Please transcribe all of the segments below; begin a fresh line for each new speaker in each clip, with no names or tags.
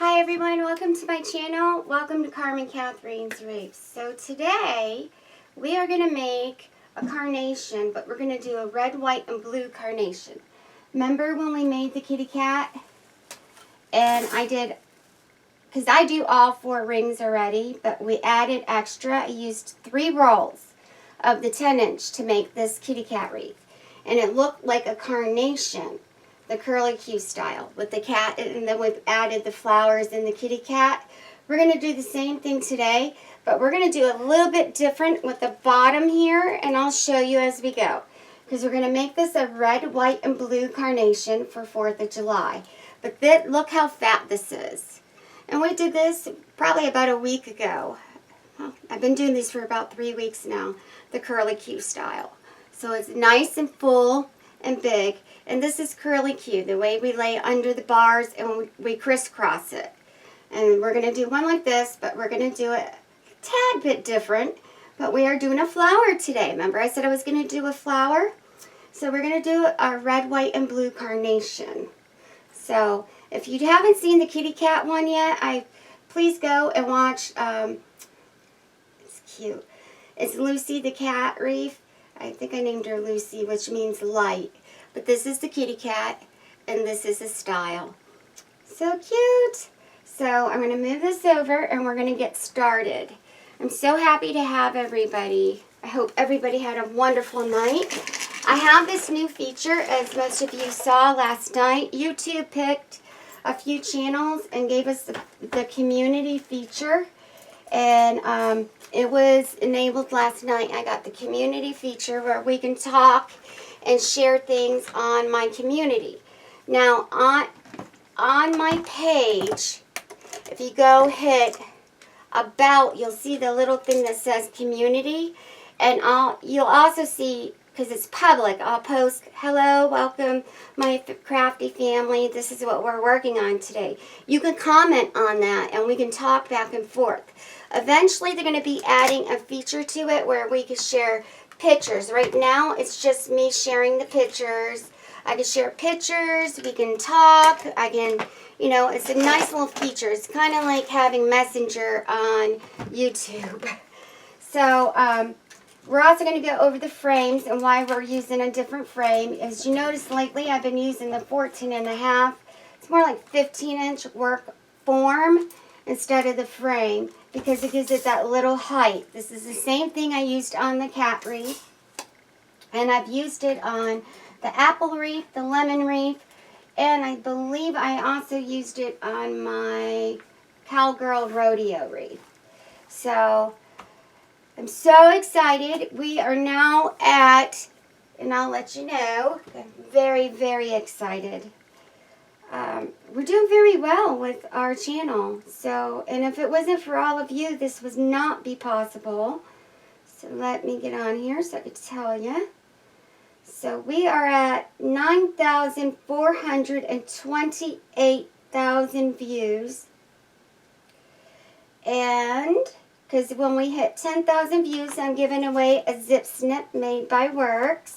Hi everyone, welcome to my channel. Welcome to Carmen Katharine's Wreath. So today we are going to make a carnation, but we're going to do a red, white, and blue carnation. Remember when we made the kitty cat? And I did, because I do all 4 rings already, but we added extra. I used 3 rolls of the 10-inch to make this kitty cat wreath. And it looked like a carnation, the curlicue style with the cat, and then we've added the flowers and the kitty cat. We're going to do the same thing today, but we're going to do a little bit different with the bottom here, and I'll show you as we go. Because we're going to make this a red, white, and blue carnation for 4th of July. But look how fat this is. And we did this probably about a week ago. Well, I've been doing these for about 3 weeks now, the curlicue style. So it's nice and full and big. And this is curlicue, the way we lay under the bars and we crisscross it. And we're going to do one like this, but we're going to do it a tad bit different. But we are doing a flower today. Remember I said I was going to do a flower? So we're going to do our red, white, and blue carnation. So if you haven't seen the kitty cat one yet, please go and watch. It's cute. It's Lucy the cat wreath. I think I named her Lucy, which means light. But this is the kitty cat, and this is the style. So cute. So I'm going to move this over, and we're going to get started. I'm so happy to have everybody. I hope everybody had a wonderful night. I have this new feature, as most of you saw last night. YouTube picked a few channels and gave us the community feature. And it was enabled last night. I got the community feature where we can talk and share things on my community. Now, on my page, if you go hit About, you'll see the little thing that says Community. And you'll also see, because it's public, I'll post, hello, welcome, my crafty family. This is what we're working on today. You can comment on that, and we can talk back and forth. Eventually, they're going to be adding a feature to it where we can share pictures. Right now, it's just me sharing the pictures. I can share pictures. We can talk. I can, it's a nice little feature. It's kind of like having Messenger on YouTube. So, we're also going to go over the frames and why we're using a different frame. As you notice lately, I've been using the 14.5. It's more like 15-inch work form instead of the frame, because it gives it that little height. This is the same thing I used on the cat wreath, and I've used it on the apple wreath, the lemon wreath, and I believe I also used it on my cowgirl rodeo wreath. So I'm so excited. We are now at, and I'll let you know, I'm very, very excited. We're doing very well with our channel. So, and if it wasn't for all of you, this would not be possible. So let me get on here so I could tell you. So we are at 9,428,000 views. And because when we hit 10,000 views, I'm giving away a zip snip made by Works.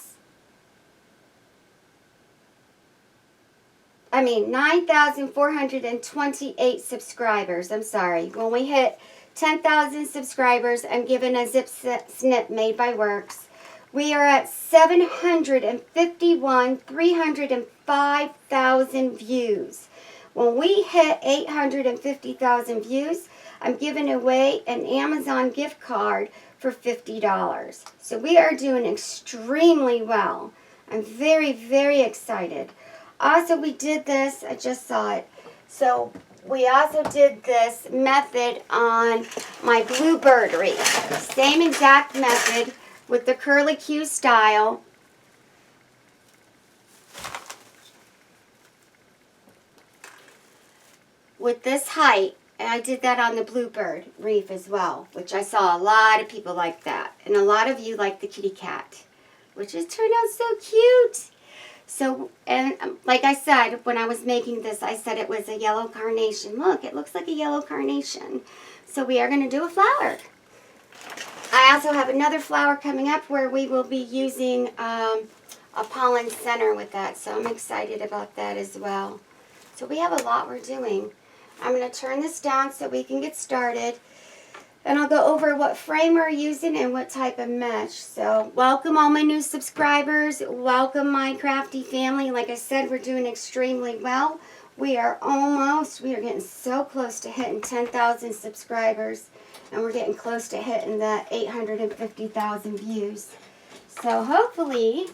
9,428 subscribers. I'm sorry. When we hit 10,000 subscribers, I'm giving a zip snip made by Works. We are at 305,000 views. When we hit 850,000 views, I'm giving away an Amazon gift card for $50. So we are doing extremely well. I'm very, very excited. Also, we did this, I just saw it. So we also did this method on my bluebird wreath. Same exact method with the curlicue style. With this height. And I did that on the bluebird wreath as well, which I saw a lot of people like that. And a lot of you like the kitty cat, which has turned out so cute. So, and like I said, when I was making this, I said it was a yellow carnation. Look, it looks like a yellow carnation. So we are going to do a flower. I also have another flower coming up where we will be using a pollen center with that. So I'm excited about that as well. So we have a lot we're doing. I'm going to turn this down so we can get started. And I'll go over what frame we're using and what type of mesh. So welcome all my new subscribers. Welcome my crafty family. Like I said, we're doing extremely well. We are getting so close to hitting 10,000 subscribers. And we're getting close to hitting the 850,000 views. So hopefully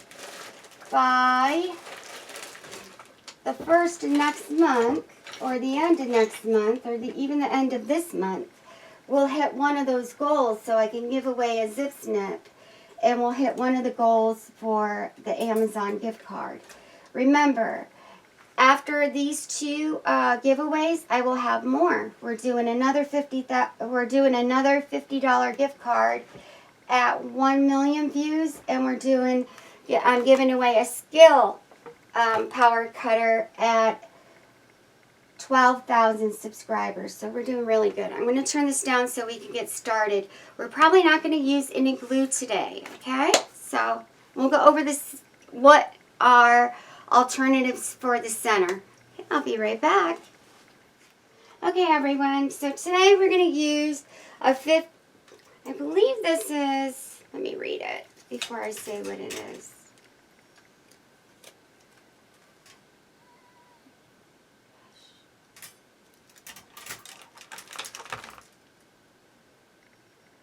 by the first of next month, or the end of next month, or even the end of this month, we'll hit one of those goals so I can give away a zip snip, and we'll hit one of the goals for the Amazon gift card. Remember, after these two giveaways, I will have more. We're doing another $50 gift card at 1 million views, and I'm giving away a skill power cutter at 12,000 subscribers. So we're doing really good. I'm going to turn this down so we can get started. We're probably not going to use any glue today, okay? So we'll go over this, what are alternatives for the center. I'll be right back. Okay, everyone. So today we're going to use I believe this is, let me read it before I say what it is.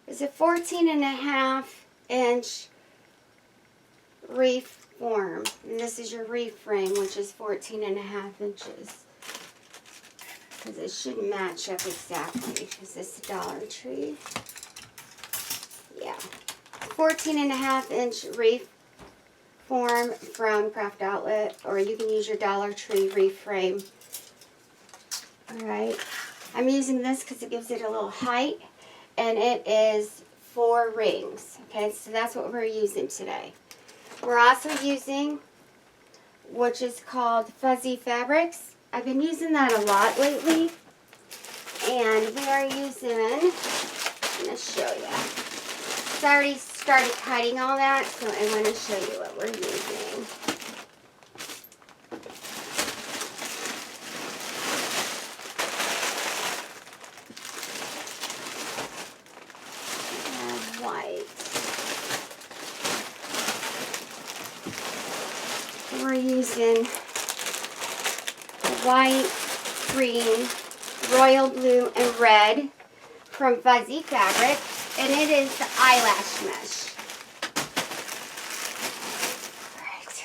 It's a 14.5-inch Wreath form. And this is your Wreath frame, which is 14.5 inches. Because it should match up exactly. Is this a Dollar Tree? Yeah. 14.5-inch Wreath form from Craft Outlet. Or you can use your Dollar Tree Wreath frame. Alright. I'm using this because it gives it a little height. And it is 4 rings. Okay, so that's what we're using today. We're also using, which is called fuzzy fabrics. I've been using that a lot lately. And we are using, I'm going to show you. So I already started cutting all that, so I'm going to show you what we're using. We're using white, green, royal blue, and red from Fuzzy Fabric, and it is the Eyelash Mesh. Alright.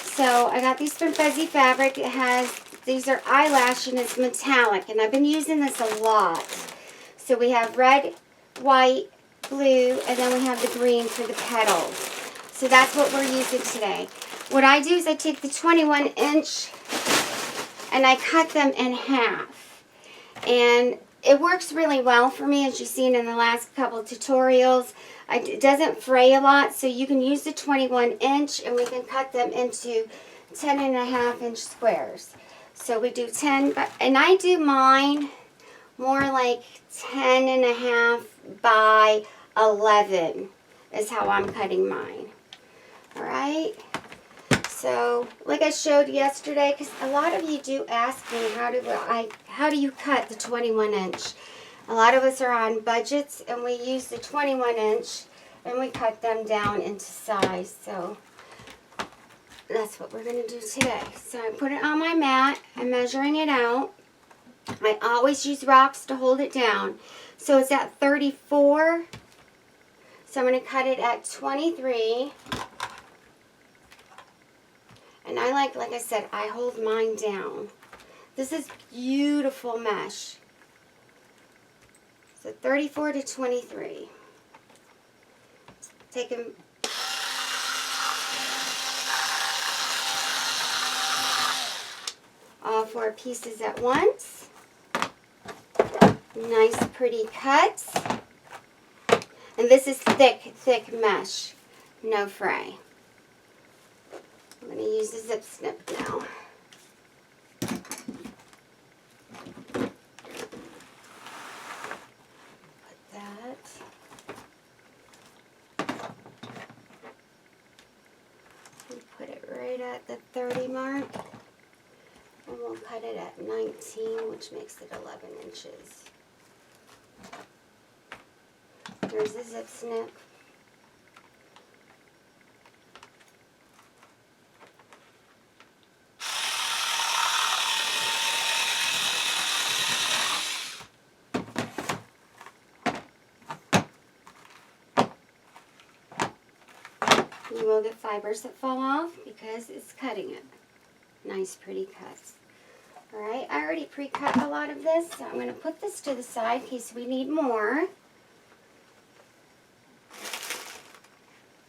So I got these from Fuzzy Fabric. These are eyelash and it's metallic, and I've been using this a lot. So we have red, white, blue, and then we have the green for the petals. So that's what we're using today. What I do is I take the 21-inch and I cut them in half. And it works really well for me, as you've seen in the last couple of tutorials. It doesn't fray a lot, so you can use the 21-inch and we can cut them into 10.5-inch squares. So we do 10, and I do mine more like 10.5 by 11 is how I'm cutting mine. Alright? So, like I showed yesterday, because a lot of you do ask me, how do you cut the 21-inch? A lot of us are on budgets, and we use the 21-inch, and we cut them down into size. So, that's what we're going to do today. So, I put it on my mat. I'm measuring it out. I always use rocks to hold it down. So, it's at 34. So, I'm going to cut it at 23. And I like I said, I hold mine down. This is beautiful mesh. So 34 to 23. Take them. All 4 pieces at once. Nice, pretty cuts. And this is thick, thick mesh. No fray. I'm going to use a zip snip now. Put that. And put it right at the 30 mark. And we'll we'll cut it at 19, which makes it 11 inches. There's a zip snip. You will get fibers that fall off because it's cutting it. Nice, pretty cuts. Alright, I already pre-cut a lot of this, so I'm going to put this to the side in case we need more.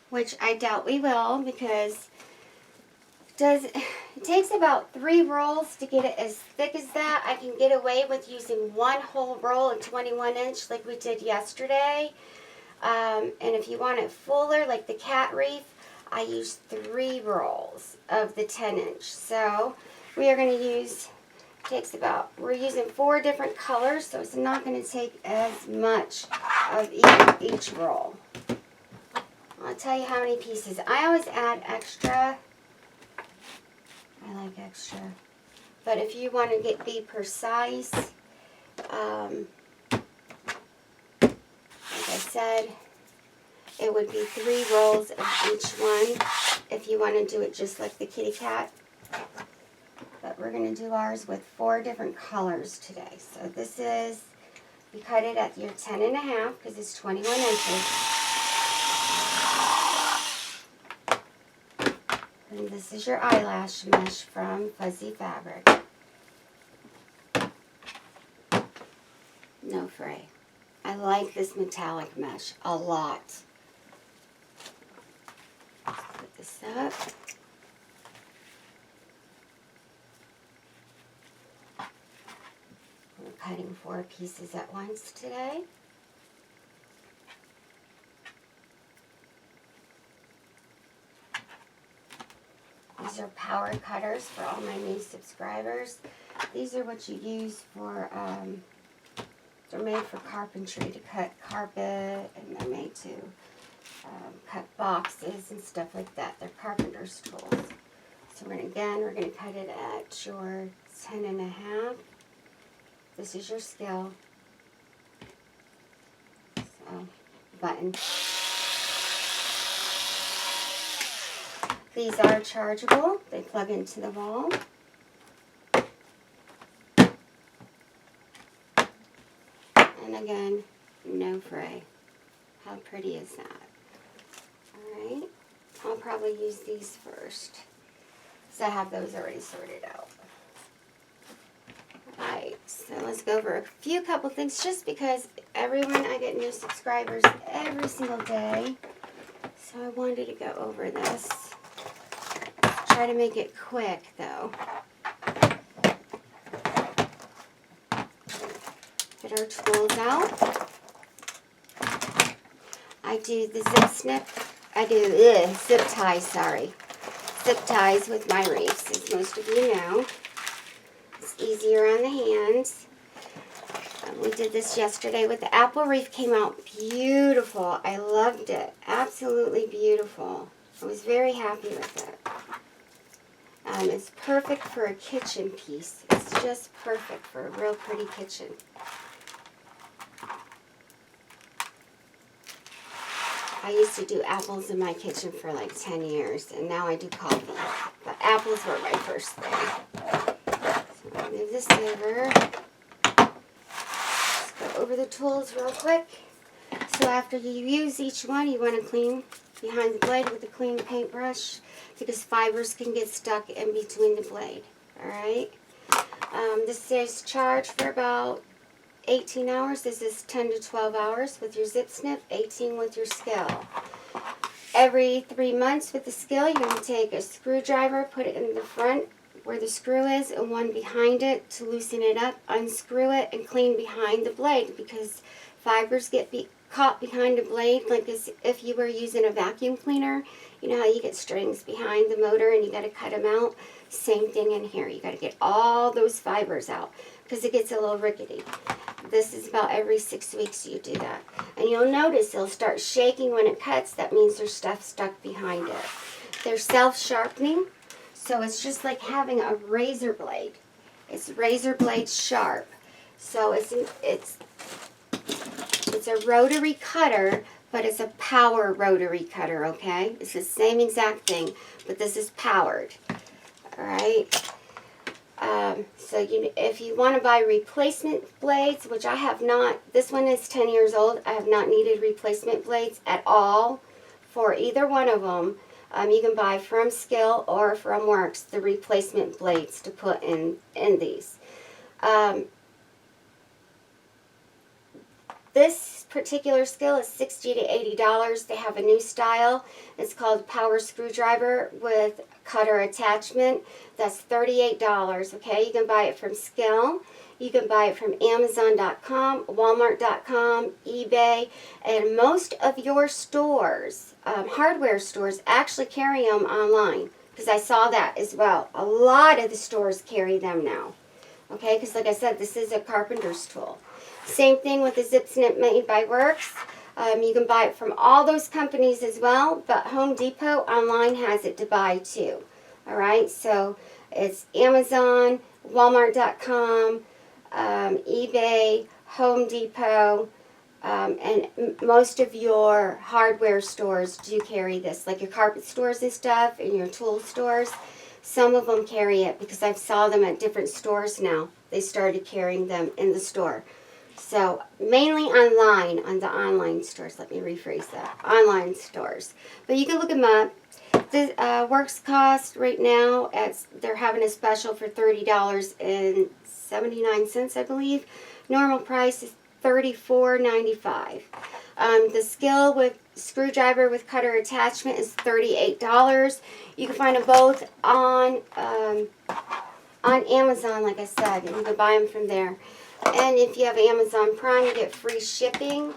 Which I doubt we will, because it takes about 3 rolls to get it as thick as that. I can get away with using one whole roll of 21 inch like we did yesterday. And if you want it fuller, like the cat wreath, I use 3 rolls of the 10 inch. So we are going to use, we're using 4 different colors, so it's not going to take as much of each roll. I'll tell you how many pieces. I always add extra. I like extra. But if you want to be precise, like I said, it would be 3 rolls of each one if you want to do it just like the kitty cat. But we're going to do ours with 4 different colors today. So this is, you cut it at your 10.5 because it's 21 inches. And this is your eyelash mesh from Fuzzy Fabric. No fray. I like this metallic mesh a lot. Let's put this up. We're cutting 4 pieces at once today. These are power cutters for all my new subscribers. These are what you use for, they're made for carpentry, to cut carpet, and they're made to cut boxes and stuff like that. They're carpenter's tools. So we're going to cut it at your 10.5. This is your scale. So, button. These are chargeable. They plug into the wall. And again, no fray. How pretty is that? Alright, I'll probably use these first, because I have those already sorted out. Alright, so let's go over a couple things, just because I get new subscribers every single day. So I wanted to go over this. Try to make it quick, though. Get our tools out. I do the zip ties, Zip ties with my wreaths, as most of you know. It's easier on the hands. We did this yesterday with the apple wreath. Came out beautiful. I loved it. Absolutely beautiful. I was very happy with it. It's perfect for a kitchen piece. It's just perfect for a real pretty kitchen. I used to do apples in my kitchen for like 10 years, and now I do coffee. But apples were my first thing. So I'll move this over. Let's go over the tools real quick. So after you use each one, you want to clean behind the blade with a clean paintbrush, because fibers can get stuck in between the blade. Alright? This says charge for about 18 hours. This is 10 to 12 hours with your zip snip, 18 with your scale. Every 3 months with the scale, you're going to take a screwdriver, put it in the front where the screw is, and one behind it to loosen it up, unscrew it, and clean behind the blade, because fibers get caught behind a blade, like as if you were using a vacuum cleaner. You know how you get strings behind the motor and you got to cut them out? Same thing in here. You got to get all those fibers out, because it gets a little rickety. This is about every 6 weeks you do that. And you'll notice it'll start shaking when it cuts. That means there's stuff stuck behind it. They're self-sharpening, so it's just like having a razor blade. It's razor blade sharp. So it's a rotary cutter, but it's a power rotary cutter, okay? It's the same exact thing, but this is powered. All right. So if you want to buy replacement blades, which I have not, this one is 10 years old. I have not needed replacement blades at all for either one of them. You can buy from Skill or from Works the replacement blades to put in these. This particular Skill is $60 to $80. They have a new style. It's called Power Screwdriver with Cutter Attachment. That's $38, okay? You can buy it from Skill. You can buy it from Amazon.com, Walmart.com, eBay, and most of your stores, hardware stores, actually carry them online, because I saw that as well. A lot of the stores carry them now, okay? Because like I said, this is a carpenter's tool. Same thing with the zip snip made by Works. You can buy it from all those companies as well, but Home Depot online has it to buy too. All right, so it's Amazon, Walmart.com, eBay, Home Depot, and most of your hardware stores do carry this, like your carpet stores and stuff, and your tool stores. Some of them carry it because I've saw them at different stores now. They started carrying them in the store. So mainly online, on the online stores. Let me rephrase that. Online stores. But you can look them up. The Works cost right now, they're having a special for $30.79, I believe. Normal price is $34.95. The Skill with screwdriver with cutter attachment is $38. You can find them both on Amazon, like I said, and you can buy them from there. And if you have Amazon Prime, you get free shipping.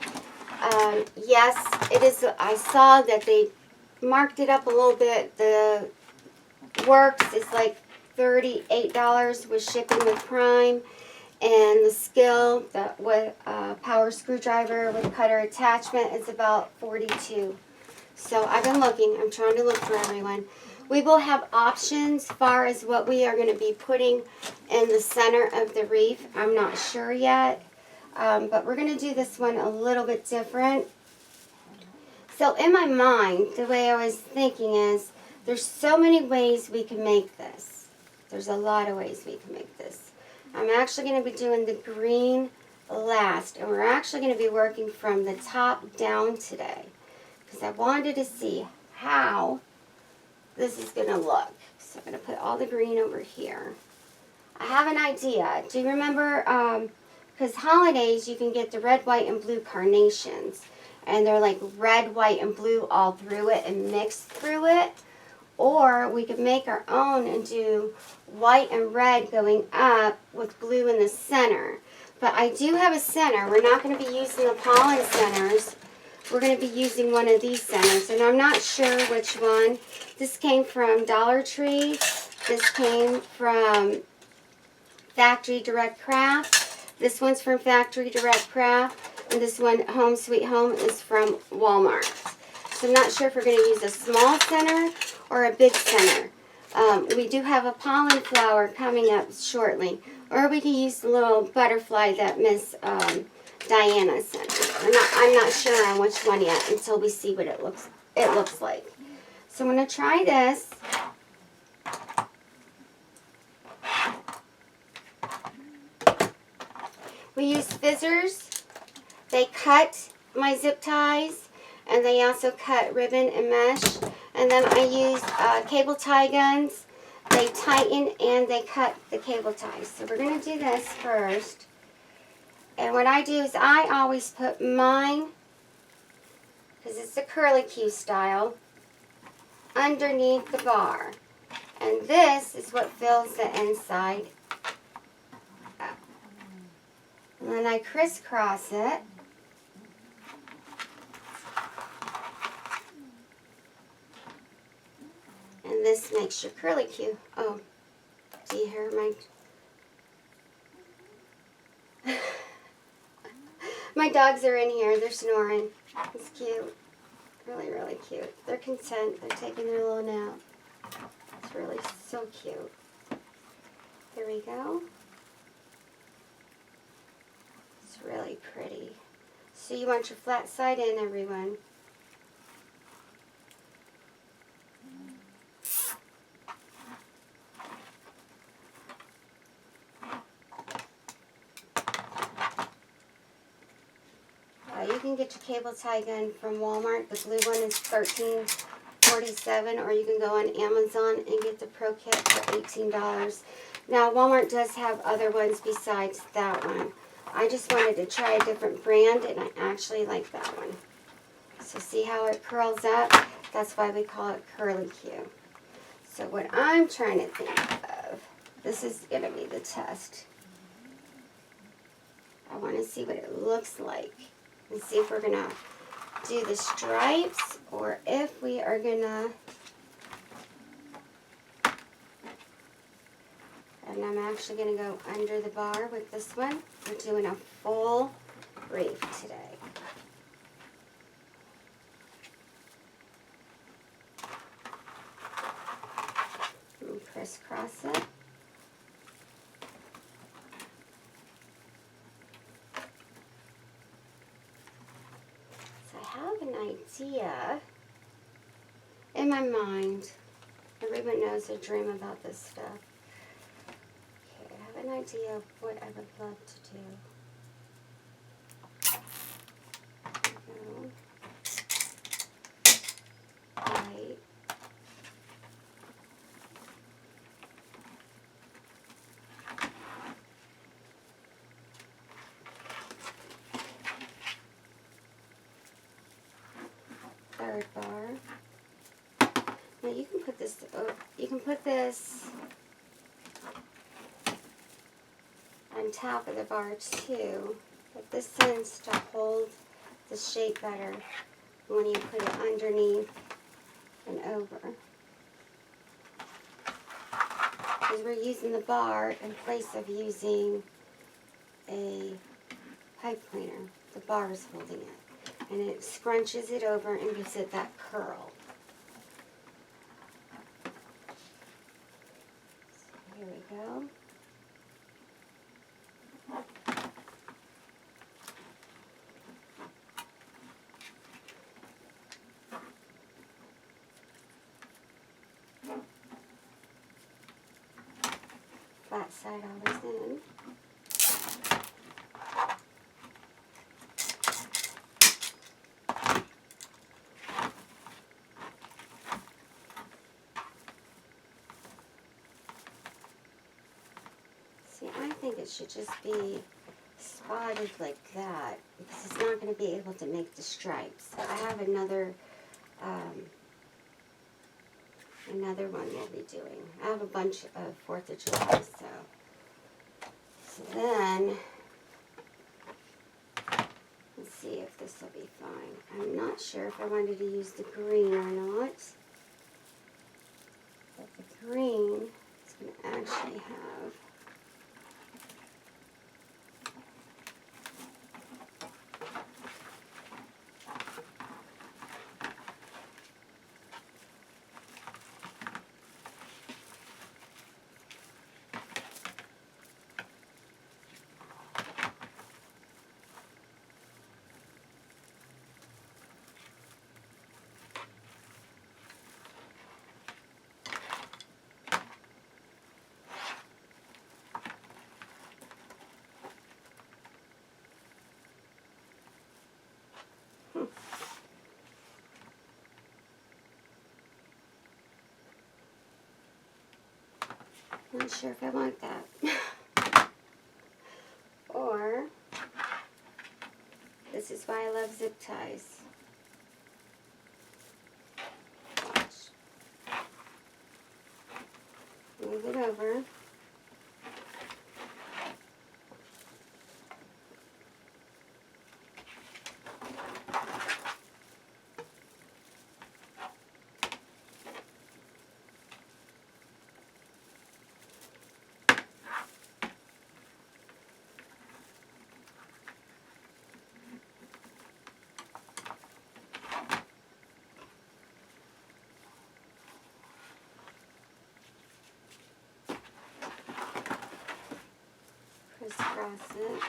Yes, it is. I saw that they marked it up a little bit. The Works is like $38 with shipping with Prime. And the Skill with power screwdriver with cutter attachment is about $42. So I've been looking. I'm trying to look for everyone. We will have options as far as what we are going to be putting in the center of the wreath. I'm not sure yet, but we're going to do this one a little bit different. So in my mind, the way I was thinking is, there's so many ways we can make this. There's a lot of ways we can make this. I'm actually going to be doing the green last, and we're actually going to be working from the top down today, because I wanted to see how this is going to look. So I'm going to put all the green over here. I have an idea. Do you remember, because holidays you can get the red, white, and blue carnations. And they're like red, white, and blue all through it and mixed through it. Or we could make our own and do white and red going up with blue in the center. But I do have a center. We're not going to be using the pollen centers. We're going to be using one of these centers, and I'm not sure which one. This came from Dollar Tree. This came from Factory Direct Craft. This one's from Factory Direct Craft. And this one, Home Sweet Home, is from Walmart. So I'm not sure if we're going to use a small center or a big center. We do have a pollen flower coming up shortly. Or we can use the little butterfly that Miss Diana sent. I'm not sure on which one yet until we see what it looks like. So I'm going to try this. We use fizzers. They cut my zip ties, and they also cut ribbon and mesh. And then I use cable tie guns. They tighten and they cut the cable ties. So we're going to do this first. And what I do is I always put mine, because it's the curlicue style, underneath the bar. And this is what fills the inside up. And then I crisscross it. And this makes your curlicue. Oh, do you hear my... My dogs are in here. They're snoring. It's cute. Really, really cute. They're content. They're taking their little nap. It's really so cute. There we go. really pretty. So you want your flat side in, everyone. You can get your cable tie gun from Walmart. The blue one is $13.47, or you can go on Amazon and get the Pro Kit for $18. Now, Walmart does have other ones besides that one. I just wanted to try a different brand, and I actually like that one. So see how it curls up? That's why we call it Curly Q. So what I'm trying to think of, this is going to be the test. I want to see what it looks like. And see if we're going to do the stripes or if we are going to, and I'm actually going to go under the bar with this one. We're doing a full wreath today. And crisscross it. I have an idea in my mind. Everyone knows I dream about this stuff. Okay, I have an idea of what I would love to do. White. Third bar. Now you can put this. You can put this on top of the bar too, but this tends to hold the shape better when you put it underneath and over. Because we're using the bar in place of using a pipe cleaner. The bar is holding it. And it scrunches it over and gives it that curl. So here we go. Flat side always in. See, I think it should just be spotted like that because it's not going to be able to make the stripes. I have another one we'll be doing. I have a bunch of 4th of July, so then let's see if this will be fine. I'm not sure if I wanted to use the green or not, but the green is going to actually have not sure if I want that. Or, this is why I love zip ties. Watch. Move it over. Crisscross it.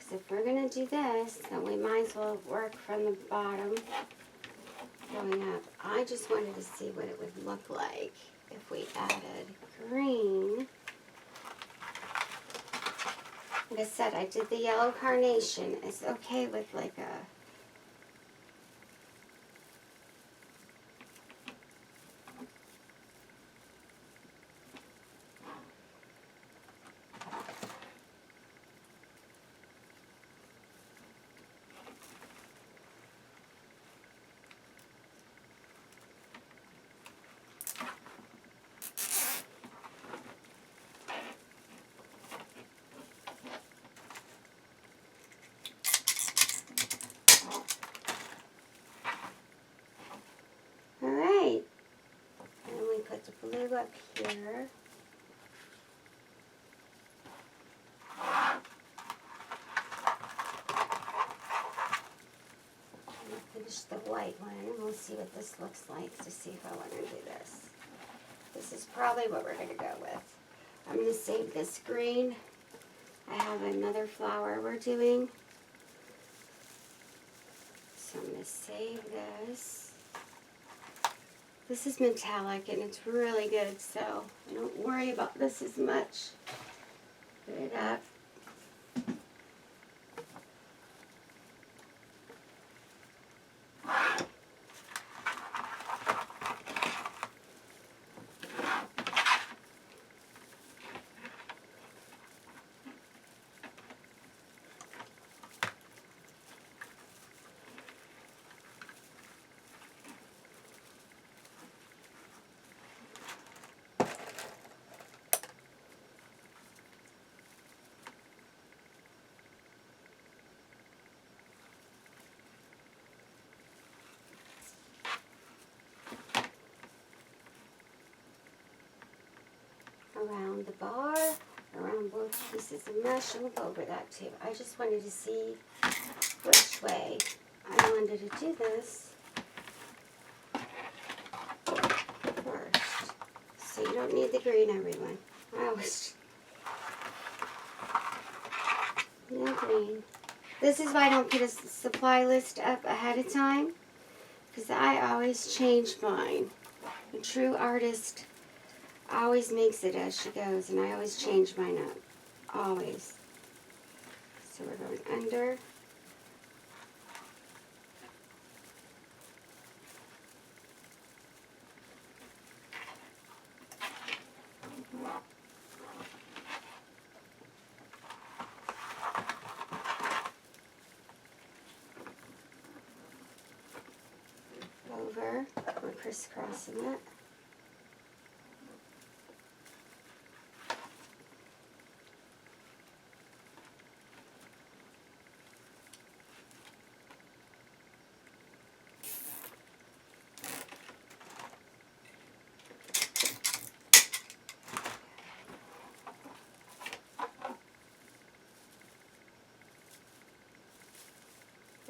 Because if we're going to do this, then we might as well work from the bottom going up. I just wanted to see what it would look like if we added green. Like I said, I did the yellow carnation. It's okay with like a Alright, and we put the blue up here. And I'll finish the white one, and we'll see what this looks like to see if I want to do this. This is probably what we're going to go with. I'm going to save this green. I have another flower we're doing. So I'm going to save this. This is metallic and it's really good, so I don't worry about this as much. Put it up. Around the bar, around both pieces of mesh, and we'll go over that too. I just wanted to see which way I wanted to do this first. So you don't need the green, everyone. I always, no green. This is why I don't put a supply list up ahead of time, because I always change mine. A true artist always makes it as she goes, and I always change mine up. Always. So we're going under. Over. We're crisscrossing it.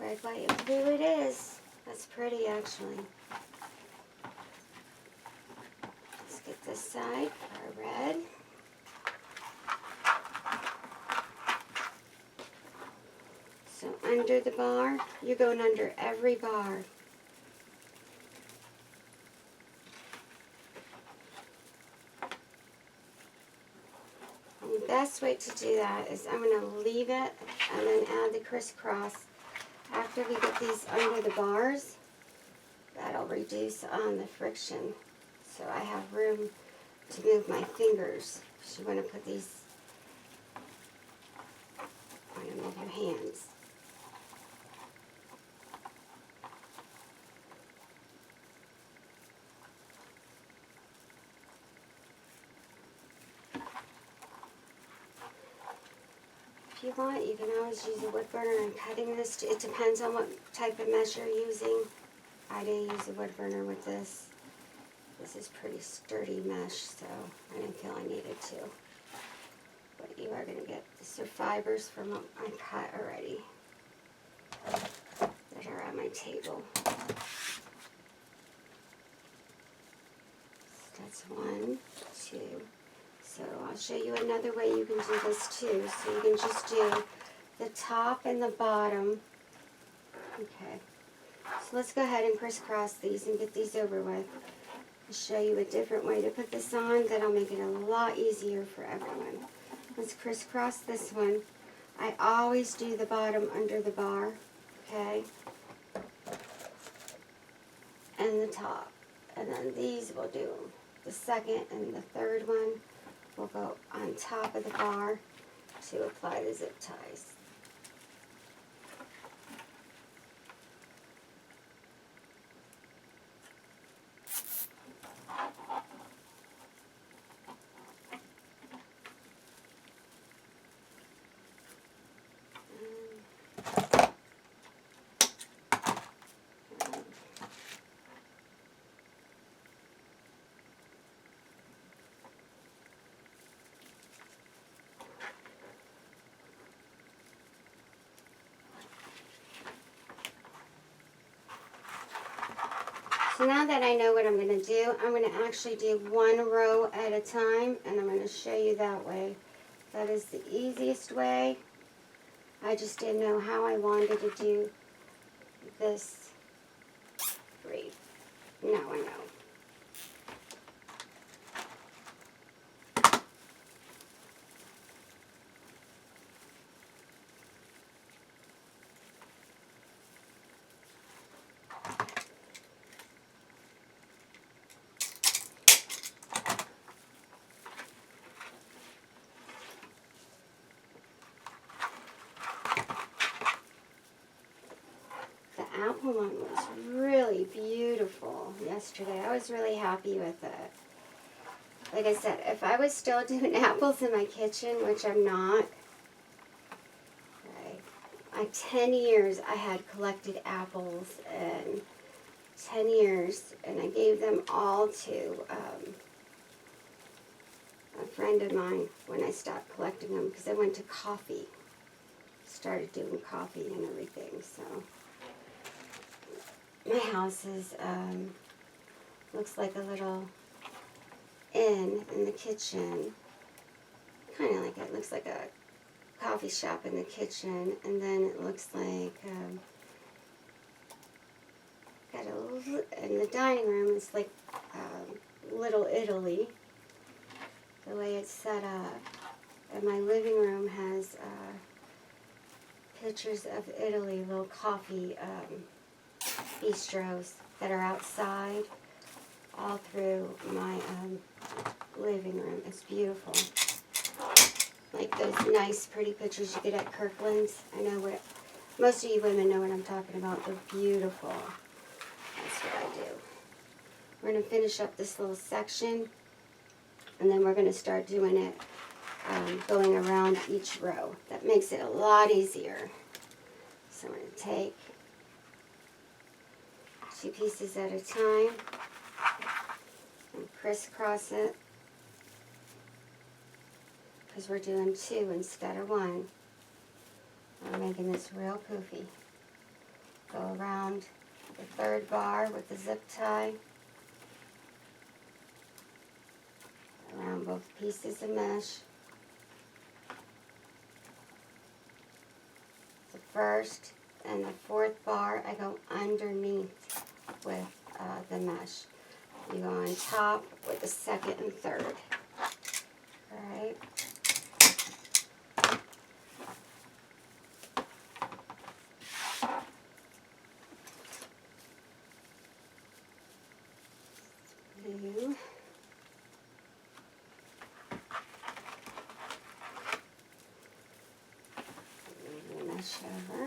Red, white, and blue it is. That's pretty, actually. Let's get this side for our red. So under the bar, you're going under every bar. And the best way to do that is I'm going to leave it and then add the crisscross. After we get these under the bars, that'll reduce on the friction. So I have room to move my fingers. So you want to put these on with your hands. If you want, you can always use a wood burner and cutting this. It depends on what type of mesh you're using. I didn't use a wood burner with this. This is pretty sturdy mesh, so I didn't feel I needed to. But you are going to get, these are fibers from what I cut already that are on my table. So that's 1, 2. So I'll show you another way you can do this too. So you can just do the top and the bottom. Okay, so let's go ahead and crisscross these and get these over with. I'll show you a different way to put this on that'll make it a lot easier for everyone. Let's crisscross this one. I always do the bottom under the bar, okay? And the top. And then these will do the second and the third one will go on top of the bar to apply the zip ties. So now that I know what I'm going to do, I'm going to actually do one row at a time, and I'm going to show you that way. That is the easiest way. I just didn't know how I wanted to do this wreath. Now I know. Apple one was really beautiful yesterday. I was really happy with it. Like I said, if I was still doing apples in my kitchen, which I'm not, right, 10 years I had collected apples, and 10 years, and I gave them all to a friend of mine when I stopped collecting them, because I went to coffee. Started doing coffee and everything, so. My house is, looks like a little inn in the kitchen. Kind of like it looks like a coffee shop in the kitchen. And then it looks like, got a, in the dining room, it's like Little Italy, the way it's set up. And my living room has pictures of Italy, little coffee bistros that are outside all through my living room. It's beautiful. Like those nice pretty pictures you get at Kirkland's. I know what, most of you women know what I'm talking about. They're beautiful. That's what I do. We're going to finish up this little section, and then we're going to start doing it going around each row. That makes it a lot easier. So I'm going to take 2 pieces at a time and crisscross it, because we're doing 2 instead of 1. I'm making this real poofy. Go around the 3rd bar with the zip tie, around both pieces of mesh. The 1st and the 4th bar, I go underneath with the mesh. You go on top with the 2nd and 3rd. Alright. Blue. Move the mesh over.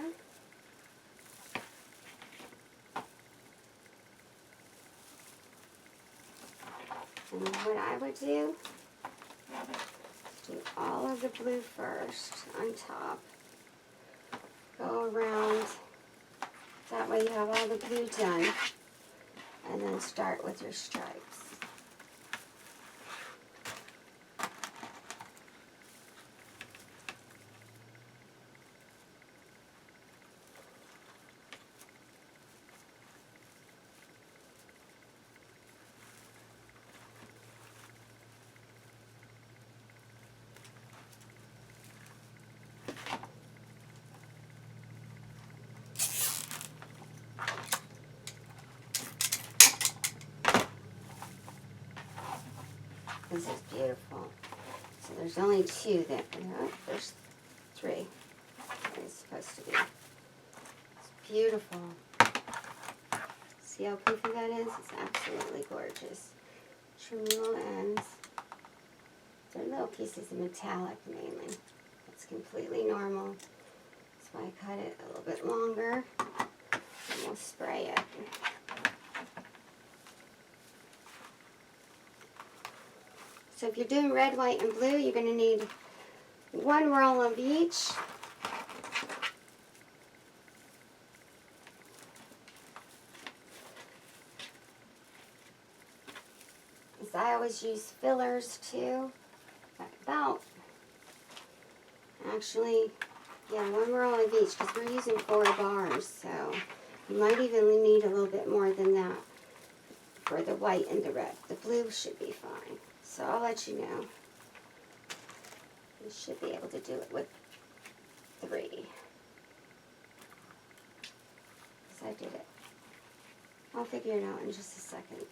And what I would do all of the blue first on top. Go around. That way you have all the blue done. And then start with your stripes. This is beautiful. So there's only 2 there. Oh, there's 3. It's supposed to be. It's beautiful. See how poofy that is? It's absolutely gorgeous. Trim little ends. They're little pieces of metallic mainly. It's completely normal. That's why I cut it a little bit longer. And we'll spray it. So if you're doing red, white, and blue, you're going to need 1 roll of each. As I always use fillers too. About, actually, yeah, 1 roll of each because we're using 4 bars. So you might even need a little bit more than that for the white and the red. The blue should be fine. So I'll let you know. You should be able to do it with 3. Because I did it. I'll figure it out in just a second.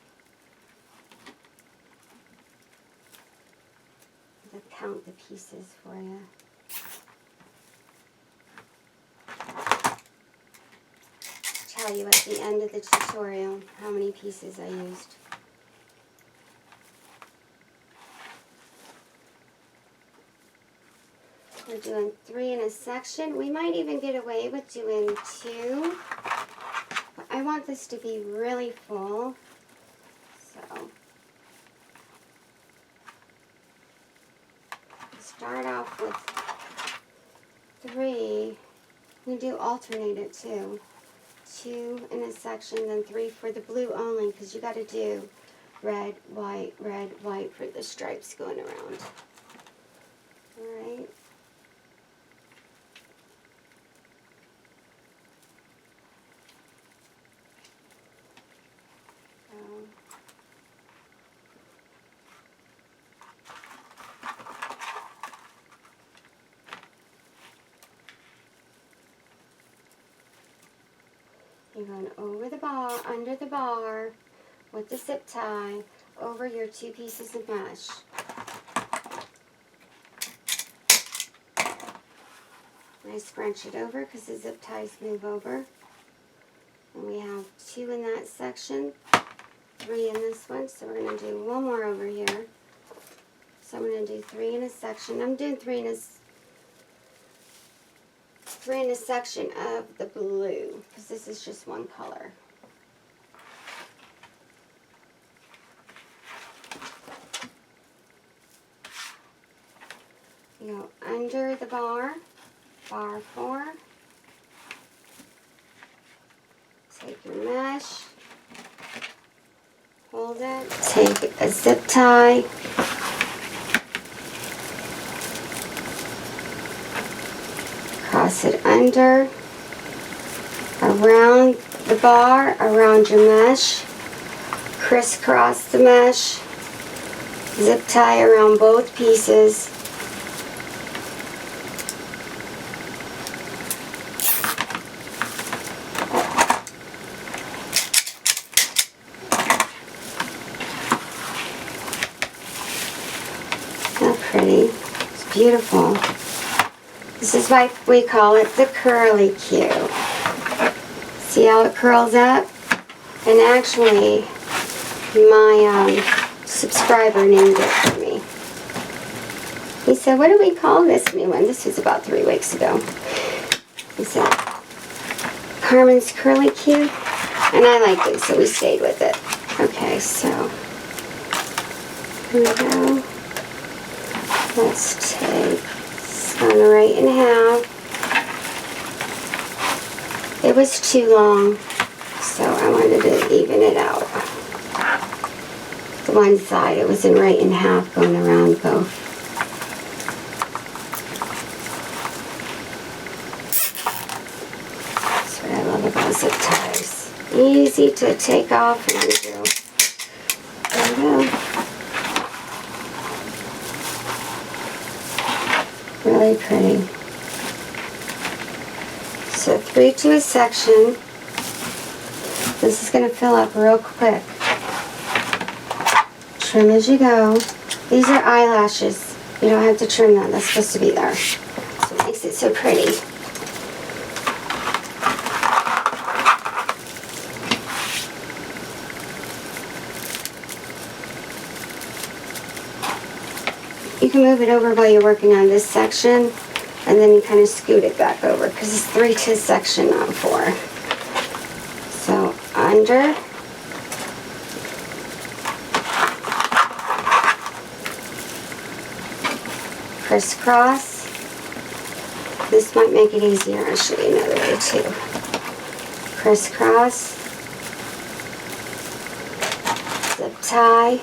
I'll count the pieces for you. Tell you at the end of the tutorial how many pieces I used. We're doing 3 in a section. We might even get away with doing 2. But I want this to be really full. So start off with 3. We do alternate it too. 2 in a section, then 3 for the blue only, because you got to do red, white for the stripes going around. All right. You're going over the bar, under the bar, with the zip tie, over your 2 pieces of mesh. I scrunch it over because the zip ties move over. And we have 2 in that section, 3 in this one, so we're going to do 1 more over here. So I'm going to do 3 in a section. I'm doing 3 in a section of the blue, because this is just 1 color. You go under the bar, bar 4. Take your mesh, hold it, take a zip tie, cross it under, around the bar, around your mesh, crisscross the mesh, zip tie around both pieces. How pretty. It's beautiful. This is why we call it the curly Q. See how it curls up? And actually, my subscriber named it for me. He said, what do we call this new one? This was about 3 weeks ago. He said, Carmen's curly Q. And I liked it, so we stayed with it. Okay, so here we go. Let's take on the right in half. It was too long, so I wanted to even it out. The one side, it was in right in half going around both. That's what I love about zip ties. Easy to take off and undo. There we go. Really pretty. So 3 to a section. This is going to fill up real quick. Trim as you go. These are eyelashes. You don't have to trim them. That's supposed to be there. So it makes it so pretty. You can move it over while you're working on this section, and then you kind of scoot it back over because it's 3 to section, not 4. So under, crisscross. This might make it easier. I'll show you another way too. Crisscross, zip tie,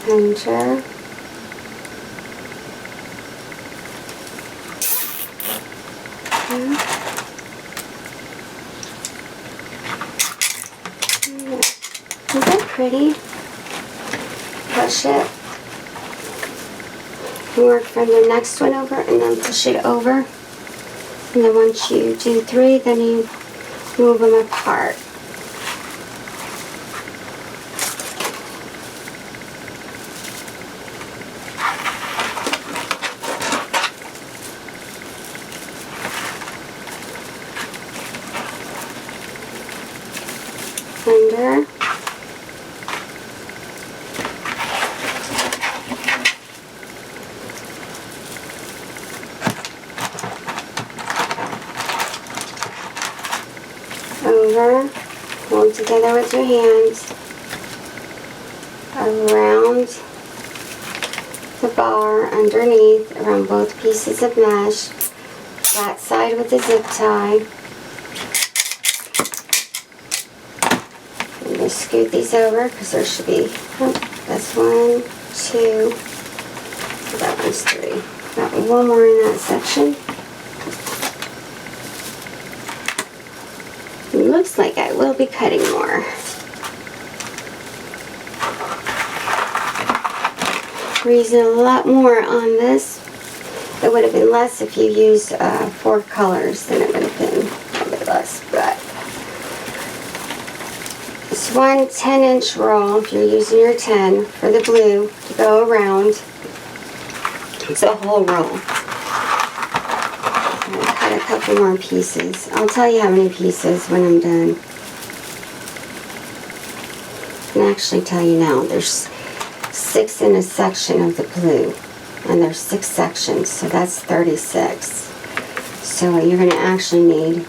under, Isn't that pretty? Push it. You work from the next one over and then push it over. And then once you do 3, then you move them apart. Under, over, hold together with your hands, around the bar, underneath, around both pieces of mesh, that side with the zip tie. Scoot these over because there should be, that's 1, 2, that one's 3. Got one more in that section. It looks like I will be cutting more. We're using a lot more on this. It would have been less if you used 4 colors, then it would have been a bit less, but it's one 10-inch roll if you're using your 10 for the blue to go around. It's a whole roll. I'm going to cut a couple more pieces. I'll tell you how many pieces when I'm done. I can actually tell you now. There's 6 in a section of the blue, and there's 6 sections, so that's 36. So you're going to actually need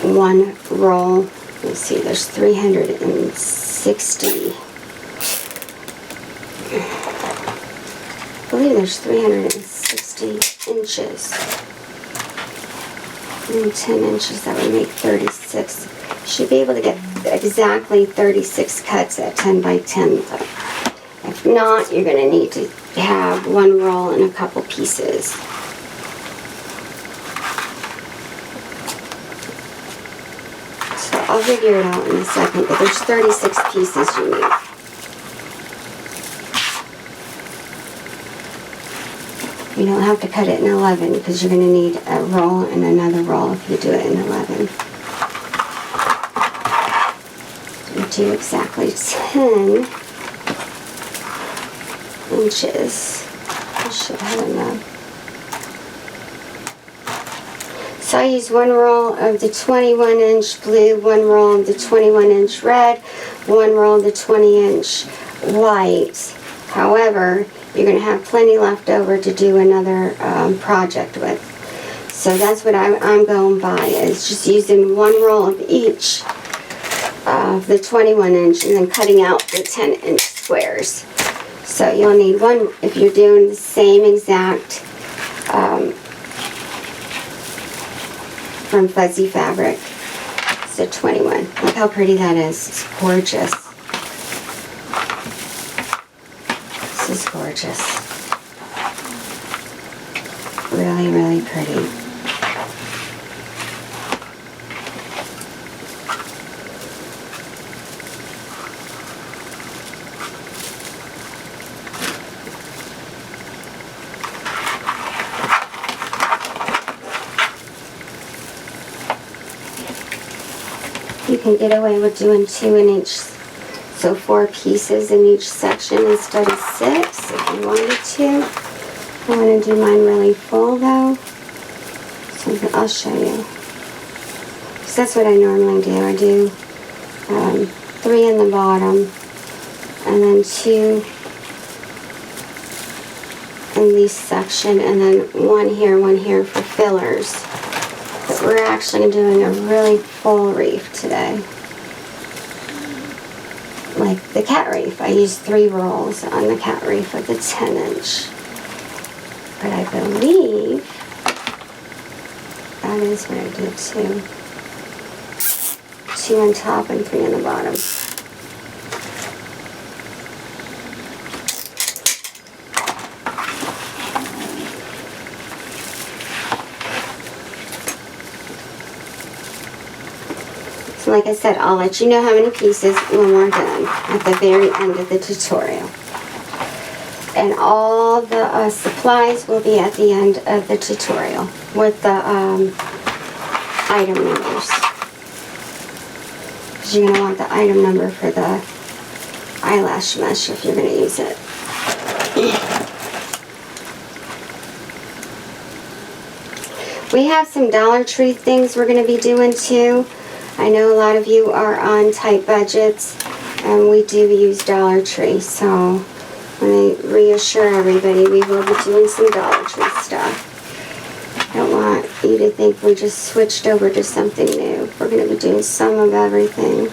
1 roll. Let's see, there's 360. I believe there's 360 inches. And 10 inches, that would make 36. Should be able to get exactly 36 cuts at 10 by 10. But if not, you're going to need to have 1 roll and a couple pieces. I'll figure it out in a second, but there's 36 pieces you need. You don't have to cut it in 11 because you're going to need a roll and another roll if you do it in 11. You do exactly 10 inches. I should have enough. So I use 1 roll of the 21-inch blue, 1 roll of the 21-inch red, 1 roll of the 20-inch white. However, you're going to have plenty left over to do another project with. So that's what I'm going by, is just using 1 roll of each of the 21-inch and then cutting out the 10-inch squares. So you'll need 1 if you're doing the same exact from fuzzy fabric. It's a 21. Look how pretty that is. It's gorgeous. This is gorgeous. Really, really pretty. can get away with doing 2 in each, so 4 pieces in each section instead of 6 if you wanted to. I want to do mine really full though, so I'll show you. So that's what I normally do. I do 3 in the bottom and then 2 in this section and then 1 here for fillers. But we're actually doing a really full wreath today. Like the cat wreath. I used 3 rolls on the cat wreath of the 10-inch. But I believe that is what I did too. 2 on top and 3 on the bottom. So like I said, I'll let you know how many pieces when we're done at the very end of the tutorial. And all the supplies will be at the end of the tutorial with the item numbers. Because you're going to want the item number for the eyelash mesh if you're going to use it. We have some Dollar Tree things we're going to be doing too. I know a lot of you are on tight budgets, and we do use Dollar Tree, so I want to reassure everybody we will be doing some Dollar Tree stuff. I don't want you to think we just switched over to something new. We're going to be doing some of everything.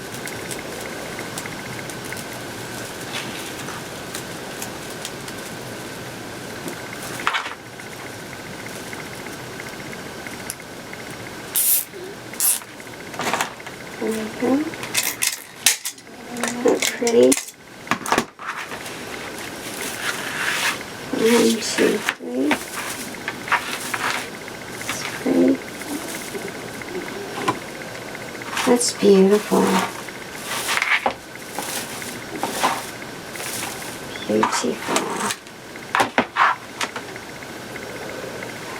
There we go. Isn't that pretty? 1, 2, 3. That's pretty. That's beautiful. Beautiful.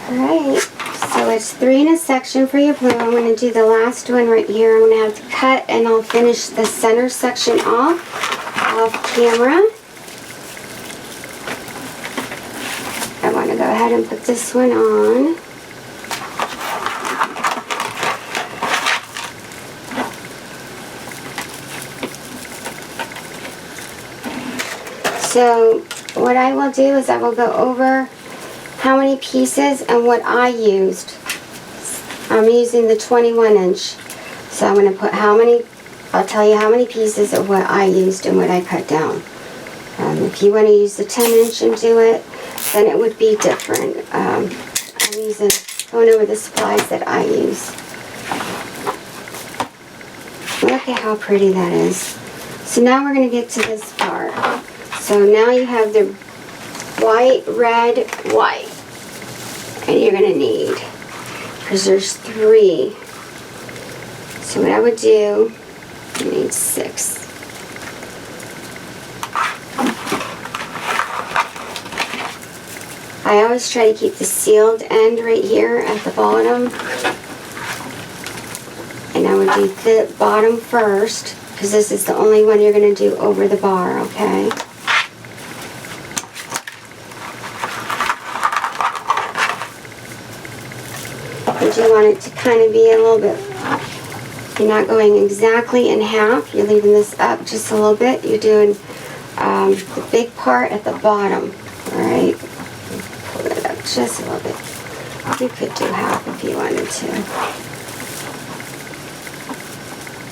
Alright, so it's 3 in a section for your blue. I'm going to do the last one right here. I'm going to have to cut and I'll finish the center section off camera. I want to go ahead and put this one on. So what I will do is I will go over how many pieces and what I used. I'm using the 21-inch. So I'm going to put how many, I'll tell you how many pieces of what I used and what I cut down. If you want to use the 10-inch and do it, then it would be different. I'm going over the supplies that I use. Look at how pretty that is. So now we're going to get to this part. So now you have the white, red, white. And you're going to need, because there's 3. So what I would do, you need 6. I always try to keep the sealed end right here at the bottom. And I would do the bottom first, because this is the only one you're going to do over the bar, okay? And you want it to kind of be a little bit, you're not going exactly in half, you're leaving this up just a little bit. You're doing the big part at the bottom, alright? Pull it up just a little bit. You could do half if you wanted to.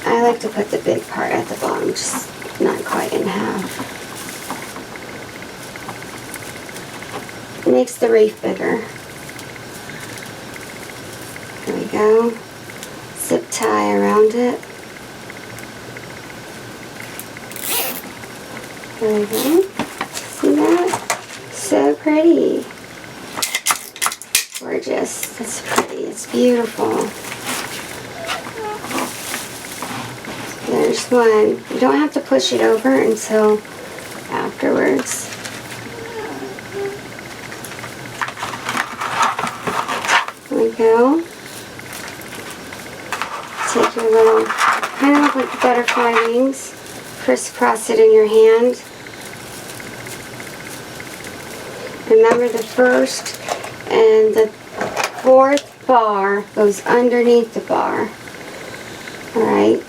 I like to put the big part at the bottom, just not quite in half. It makes the wreath bigger. There we go. Zip tie around it. There we go. See that? So pretty. Gorgeous. That's pretty. It's beautiful. There's one. You don't have to push it over until afterwards. There we go. Take your little kind of look like butterfly wings. Crisscross it in your hand. Remember, the first and the fourth bar goes underneath the bar. Alright?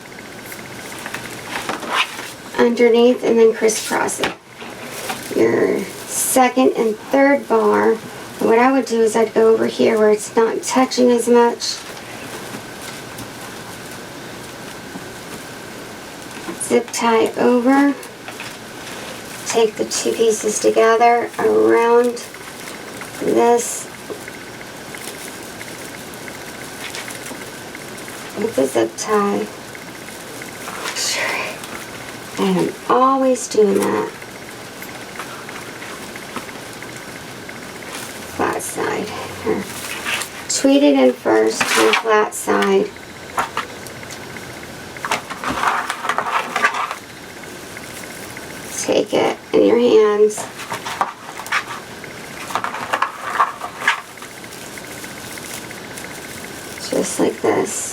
Underneath and then crisscross it. Your second and third bar, what I would do is I'd go over here where it's not touching as much. Zip tie over. Take the two pieces together around this with the zip tie. I am always doing that. Flat side. Here. Tweet it in first to the flat side. Take it in your hands. Just like this.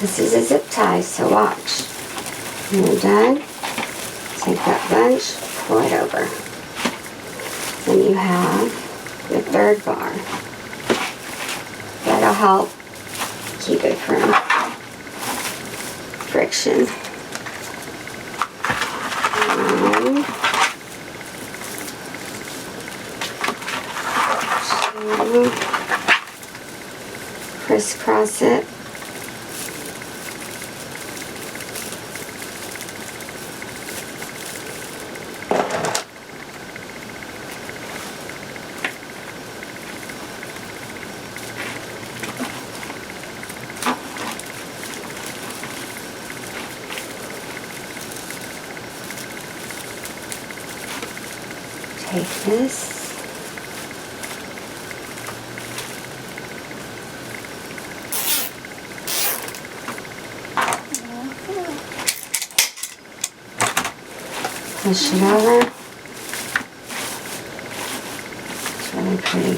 This is a zip tie, so watch. When you're done, take that bunch, pull it over. Then you have your third bar. That'll help keep it from friction. 1, 2, crisscross it. Take this. Push it over. It's really pretty.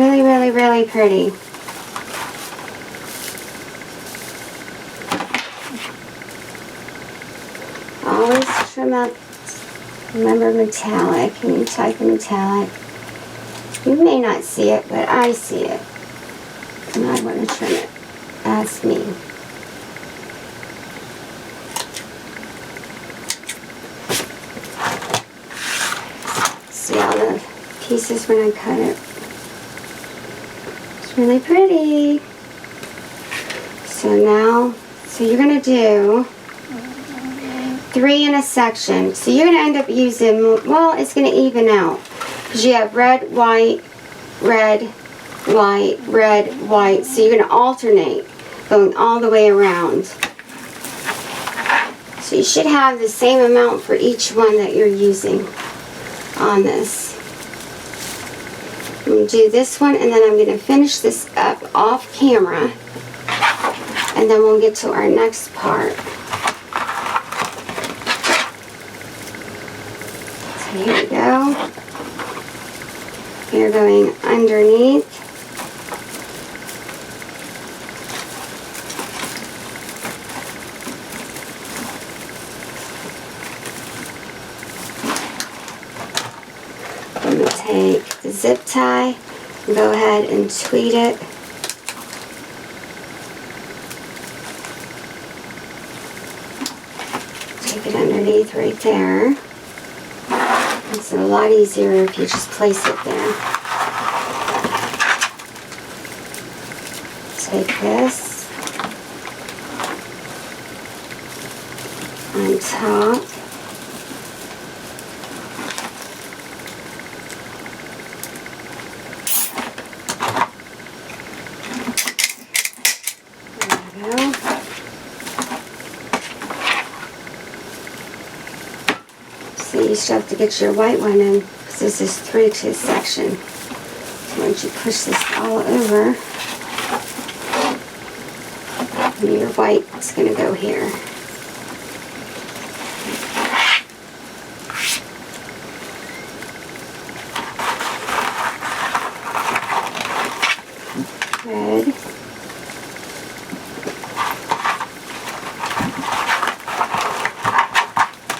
Really, really, really pretty. Always trim up. Remember, metallic, and you type in metallic. You may not see it, but I see it. And I want to trim it. That's me. See all the pieces when I cut it. It's really pretty. So now, you're going to do 3 in a section. So you're going to end up using, well, it's going to even out. Because you have red, white, red, white, red, white. So you're going to alternate going all the way around. So you should have the same amount for each one that you're using on this. I'm going to do this one, and then I'm going to finish this up off camera. And then we'll get to our next part. So here we go. You're going underneath. I'm going to take the zip tie and go ahead and tweet it. Take it underneath right there. It's a lot easier if you just place it there. Take this on top. There we go. So you still have to get your white one in, because this is 3 to section. So once you push this all over, and your white is going to go here. Red.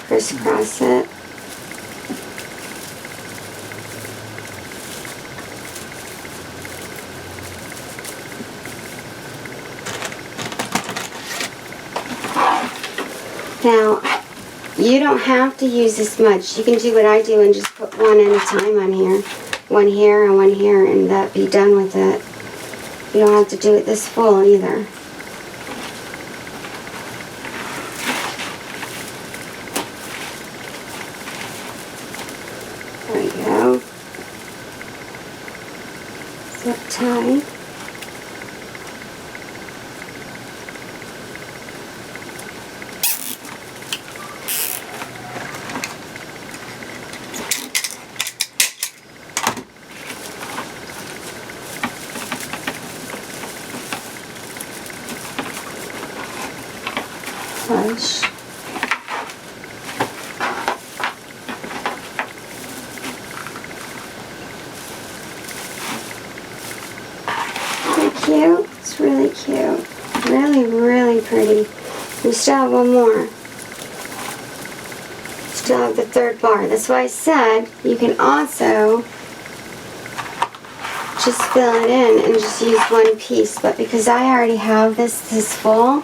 Crisscross it. Now, you don't have to use this much. You can do what I do and just put one at a time on here. One here and one here, and that be done with it. You don't have to do it this full either. There we go. Zip tie. Push. Cute. It's really cute. Really, really pretty. We still have one more. Still have the third bar. That's why I said you can also just fill it in and just use one piece. But because I already have this full,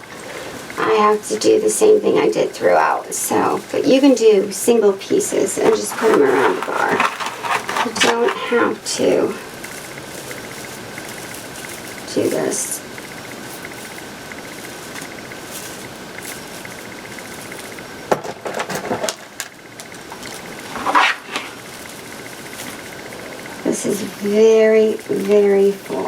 I have to do the same thing I did throughout. So, but you can do single pieces and just put them around the bar. You don't have to do this. This is very, very full.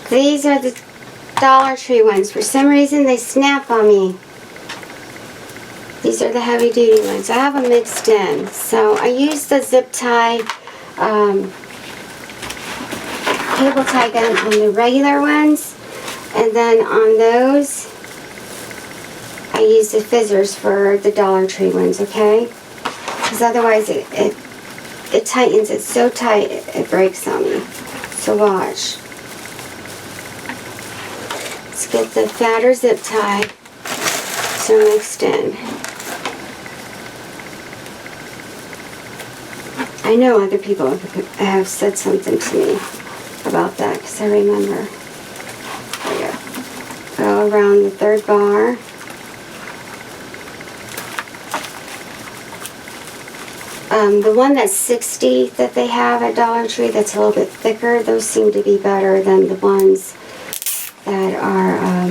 These are the Dollar Tree ones. For some reason, they snap on me. These are the heavy duty ones. I have them mixed in. So I use the zip tie, cable tie gun on the regular ones. And then on those, I use the fizzers for the Dollar Tree ones, okay? Because otherwise it tightens. It's so tight, it breaks on me. So watch. Let's get the fatter zip tie so mixed in. I know other people have said something to me about that because I remember. There you go. Go around the third bar. The one that's 60 that they have at Dollar Tree that's a little bit thicker, those seem to be better than the ones that are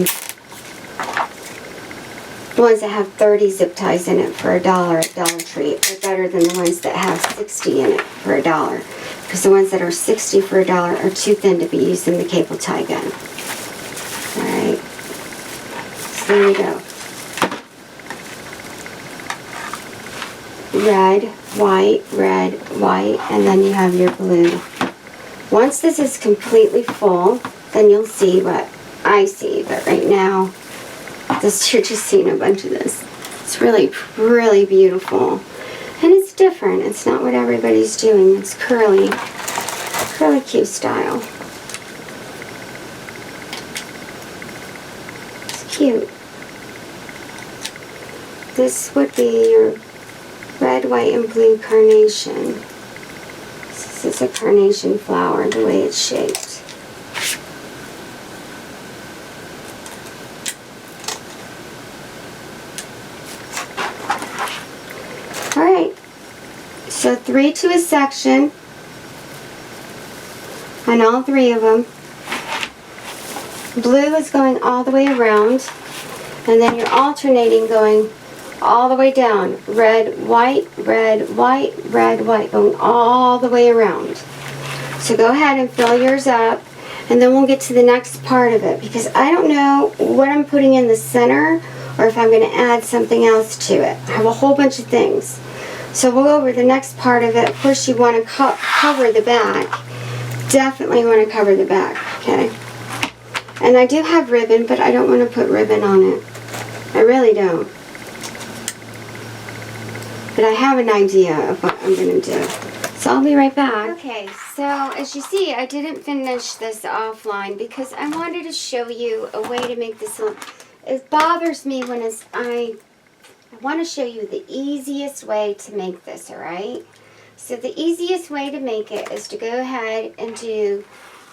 the ones that have 30 zip ties in it for $1 at Dollar Tree are better than the ones that have 60 in it for $1. Because the ones that are 60 for $1 are too thin to be used in the cable tie gun. Alright. So there we go. Red, white, and then you have your blue. Once this is completely full, then you'll see what I see. But right now, you're just seeing a bunch of this. It's really, really beautiful. And it's different. It's not what everybody's doing. It's curly Q style. It's cute. This would be your red, white, and blue carnation. This is a carnation flower, the way it's shaped. Alright, so 3 to a section on all 3 of them. Blue is going all the way around, and then you're alternating going all the way down. Red, white, red, white, red, white, going all the way around. So go ahead and fill yours up, and then we'll get to the next part of it, because I don't know what I'm putting in the center or if I'm going to add something else to it. I have a whole bunch of things. So we'll go over the next part of it. Of course, you want to cover the back. Definitely want to cover the back, okay? And I do have ribbon, but I don't want to put ribbon on it. I really don't. But I have an idea of what I'm going to do. So I'll be right back. Okay, so as you see, I didn't finish this offline because I wanted to show you a way to make this. It bothers me when I want to show you the easiest way to make this, alright? So the easiest way to make it is to go ahead and do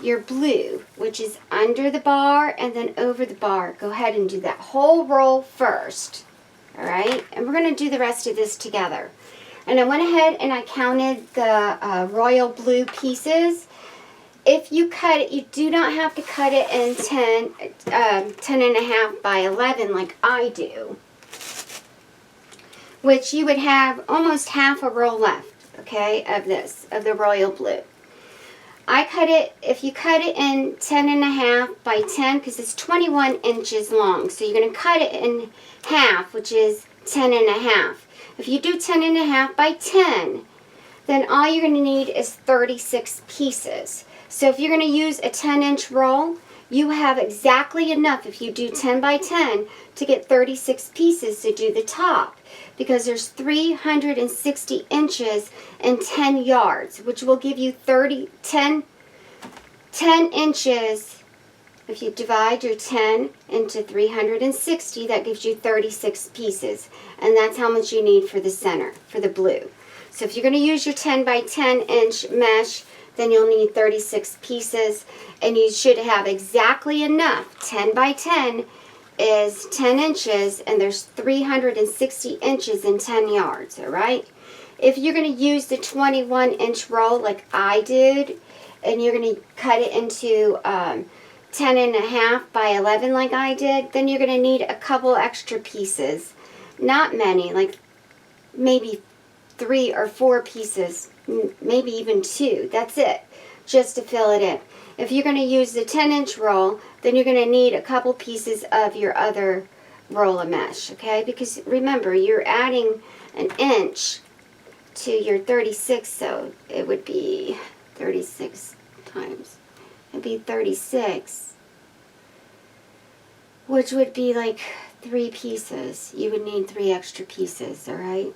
your blue, which is under the bar and then over the bar. Go ahead and do that whole roll first. Alright, and we're going to do the rest of this together. And I went ahead and I counted the royal blue pieces. If you cut it, you do not have to cut it in 10.5 by 11 like I do. Which you would have almost half a roll left, okay, of this, of the royal blue. I cut it, if you cut it in 10.5 by 10, because it's 21 inches long. So you're going to cut it in half, which is 10.5. If you do 10.5 by 10, then all you're going to need is 36 pieces. So if you're going to use a 10-inch roll, you have exactly enough, if you do 10 by 10, to get 36 pieces to do the top. Because there's 360 inches and 10 yards, which will give you 10 inches. If you divide your 10 into 360, that gives you 36 pieces. And that's how much you need for the center, for the blue. So if you're going to use your 10 by 10 inch mesh, then you'll need 36 pieces. And you should have exactly enough. 10 by 10 is 10 inches, and there's 360 inches and 10 yards, all right? If you're going to use the 21-inch roll like I did, and you're going to cut it into 10.5 by 11 like I did, then you're going to need a couple extra pieces. Not many, like maybe 3 or 4 pieces, maybe even 2. That's it, just to fill it in. If you're going to use the 10-inch roll, then you're going to need a couple pieces of your other roll of mesh, okay? Because remember, you're adding an inch to your 36, so it would be 36 times. It'd be 36, which would be like 3 pieces. You would need 3 extra pieces, all right?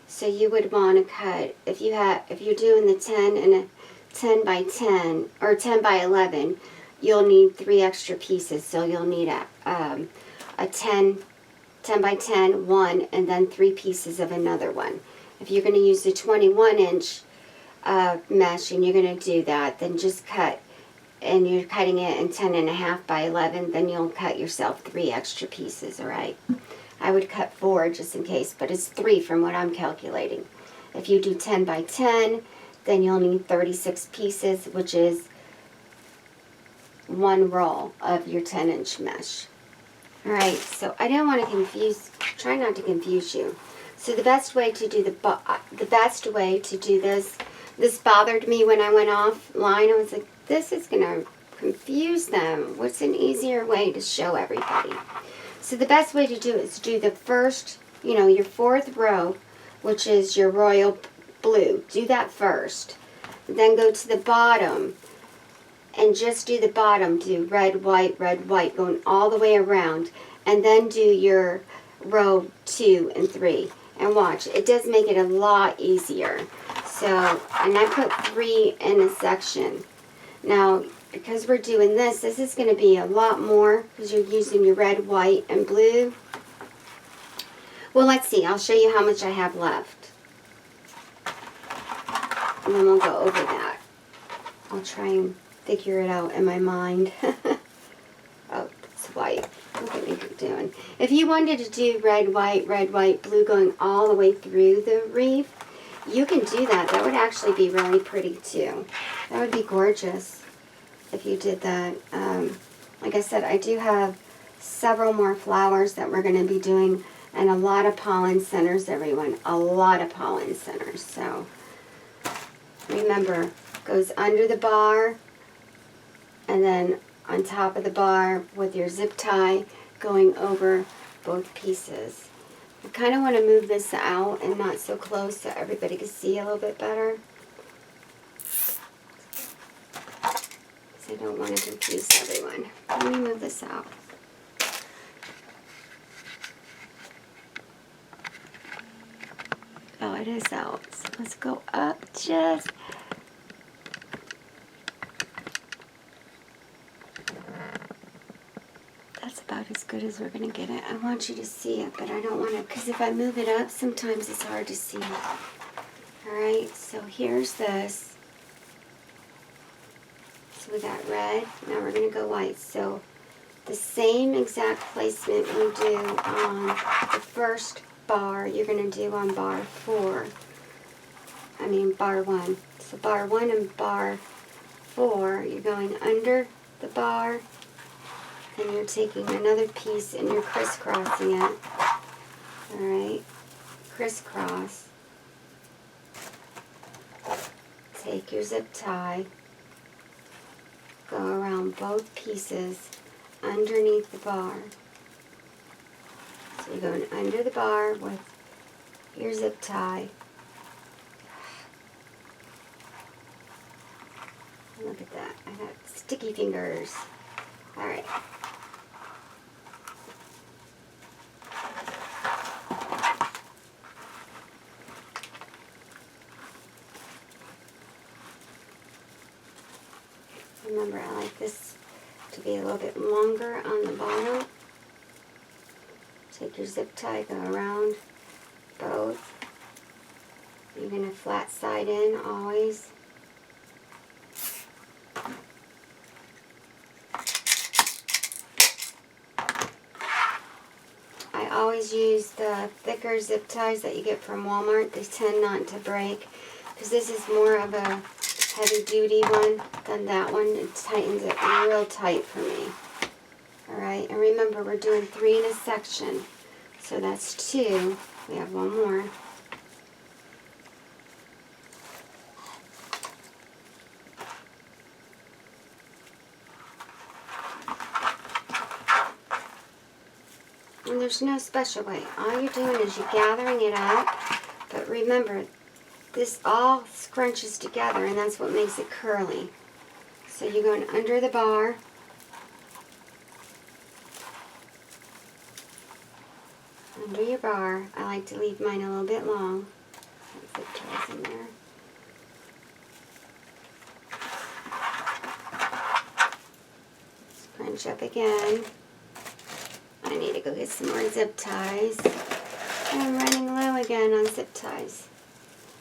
So you would want to cut, if you're doing the 10 and a 10 by 10 or 10 by 11, you'll need 3 extra pieces. So you'll need a 10 by 10 one, and then 3 pieces of another one. If you're going to use the 21-inch mesh and you're going to do that, then just cut, and you're cutting it in 10.5 by 11, then you'll cut yourself 3 extra pieces, all right? I would cut 4 just in case, but it's 3 from what I'm calculating. If you do 10 by 10, then you'll need 36 pieces, which is 1 roll of your 10-inch mesh. Alright, so I don't want to try not to confuse you. So the best way to do this bothered me when I went offline. I was like, this is going to confuse them. What's an easier way to show everybody? So the best way to do it is do the first, your 4th row, which is your royal blue. Do that first. Then go to the bottom and just do the bottom. Do red, white, going all the way around. And then do your row 2 and 3. And watch, it does make it a lot easier. So, and I put 3 in a section. Now, because we're doing this is going to be a lot more because you're using your red, white, and blue. Well, let's see. I'll show you how much I have left. And then we'll go over that. I'll try and figure it out in my mind. Oh, it's white. Look at me doing. If you wanted to do red, white, blue going all the way through the wreath, you can do that. That would actually be really pretty too. That would be gorgeous. if you did that. Like I said, I do have several more flowers that we're going to be doing, and a lot of pollen centers, everyone. A lot of pollen centers. So remember, goes under the bar and then on top of the bar with your zip tie going over both pieces. I kind of want to move this out and not so close so everybody can see a little bit better. Because I don't want to confuse everyone. Let me move this out. Oh, it is out. So let's go up just. That's about as good as we're going to get it. I want you to see it, but I don't want to, because if I move it up, sometimes it's hard to see. Alright, so here's this. So we got red, now we're going to go white. So the same exact placement we do on the first bar, you're going to do on bar 4. I mean bar 1. So bar 1 and bar 4, you're going under the bar, and you're taking another piece and you're crisscrossing it. Alright, crisscross. Take your zip tie, go around both pieces underneath the bar. So you're going under the bar with your zip tie. Look at that, I got sticky fingers. Alright. Remember, I like this to be a little bit longer on the bottom. Take your zip tie, go around both. You're going to flat side in always. I always use the thicker zip ties that you get from Walmart. They tend not to break because this is more of a heavy duty one than that one. It tightens it real tight for me. Alright, and remember we're doing 3 in a section. So that's 2. We have one more. And there's no special way. All you're doing is you're gathering it up. But remember, this all scrunches together, and that's what makes it curly. So you're going under the bar. Under your bar. I like to leave mine a little bit long. Zip ties in there. Scrunch up again. I need to go get some more zip ties. And I'm running low again on zip ties.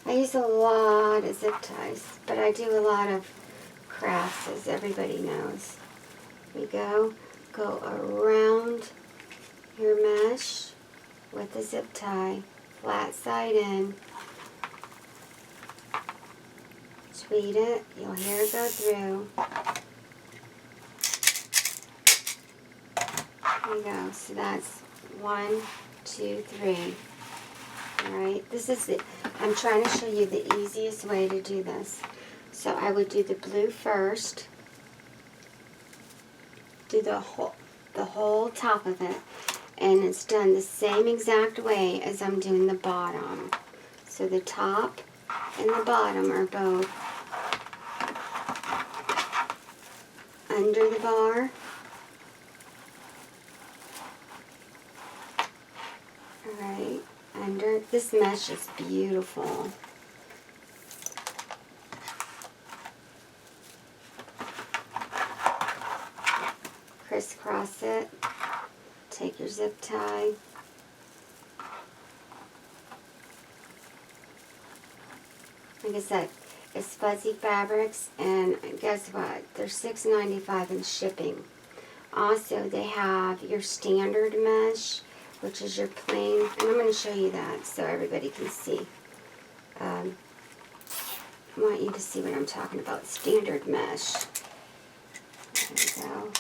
I use a lot of zip ties, but I do a lot of crafts, as everybody knows. We go around your mesh with the zip tie, flat side in. Tweed it, you'll hear it go through. There you go. So that's 1, 2, 3. Alright, this is it. I'm trying to show you the easiest way to do this. So I would do the blue first. Do the whole top of it. And it's done the same exact way as I'm doing the bottom. So the top and the bottom are both under the bar. Alright, under. This mesh is beautiful. Crisscross it. Take your zip tie. Like I said, it's fuzzy fabrics, and guess what? They're $6.95 in shipping. Also, they have your standard mesh, which is your plain, and I'm going to show you that so everybody can see. I want you to see what I'm talking about. Standard mesh. we go.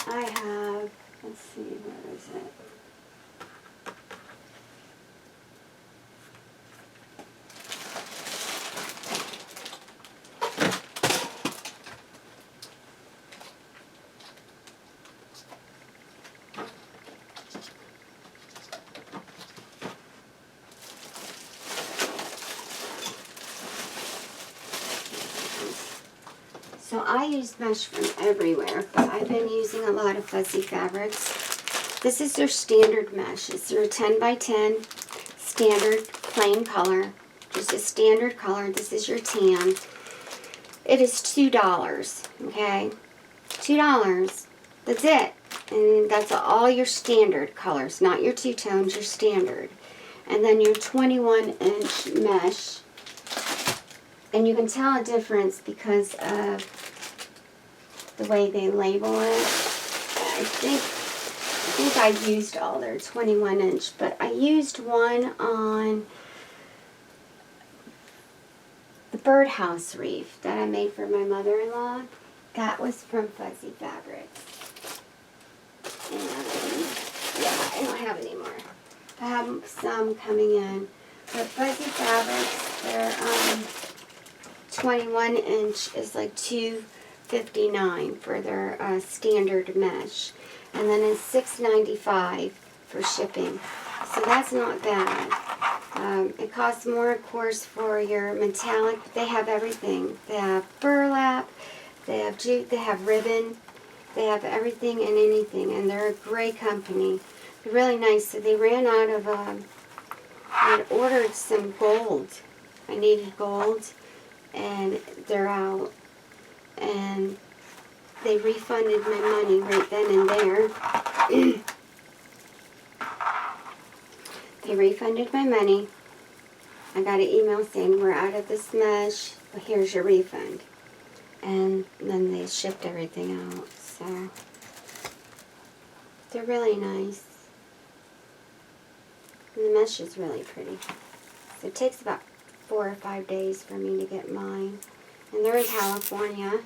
I have, let's see, where is it? So I use mesh from everywhere, but I've been using a lot of fuzzy fabrics. This is their standard mesh. It's their 10 by 10 standard plain color. Just a standard color. This is your tan. It is $2, okay? $2. That's it. And that's all your standard colors, not your two-tones, your standard. And then your 21-inch mesh. And you can tell a difference because of the way they label it. I think I used all their 21-inch, but I used one on the birdhouse wreath that I made for my mother-in-law. That was from Fuzzy Fabrics. And yeah, I don't have any more. I have some coming in. But Fuzzy Fabrics, they're 21-inch is like $2.59 for their standard mesh, and then it's $6.95 for shipping. So that's not bad. It costs more, of course, for your metallic. But they have everything. They have burlap, they have jute, they have ribbon, they have everything and anything, and they're a great company. They're really nice. So they ran out of. I'd ordered some gold. I needed gold. And they're out, and they refunded my money right then and there. They refunded my money. I got an email saying, we're out of this mesh, well, here's your refund. And then they shipped everything out, so they're really nice. And the mesh is really pretty. So it takes about 4 or 5 days for me to get mine. And they're in California,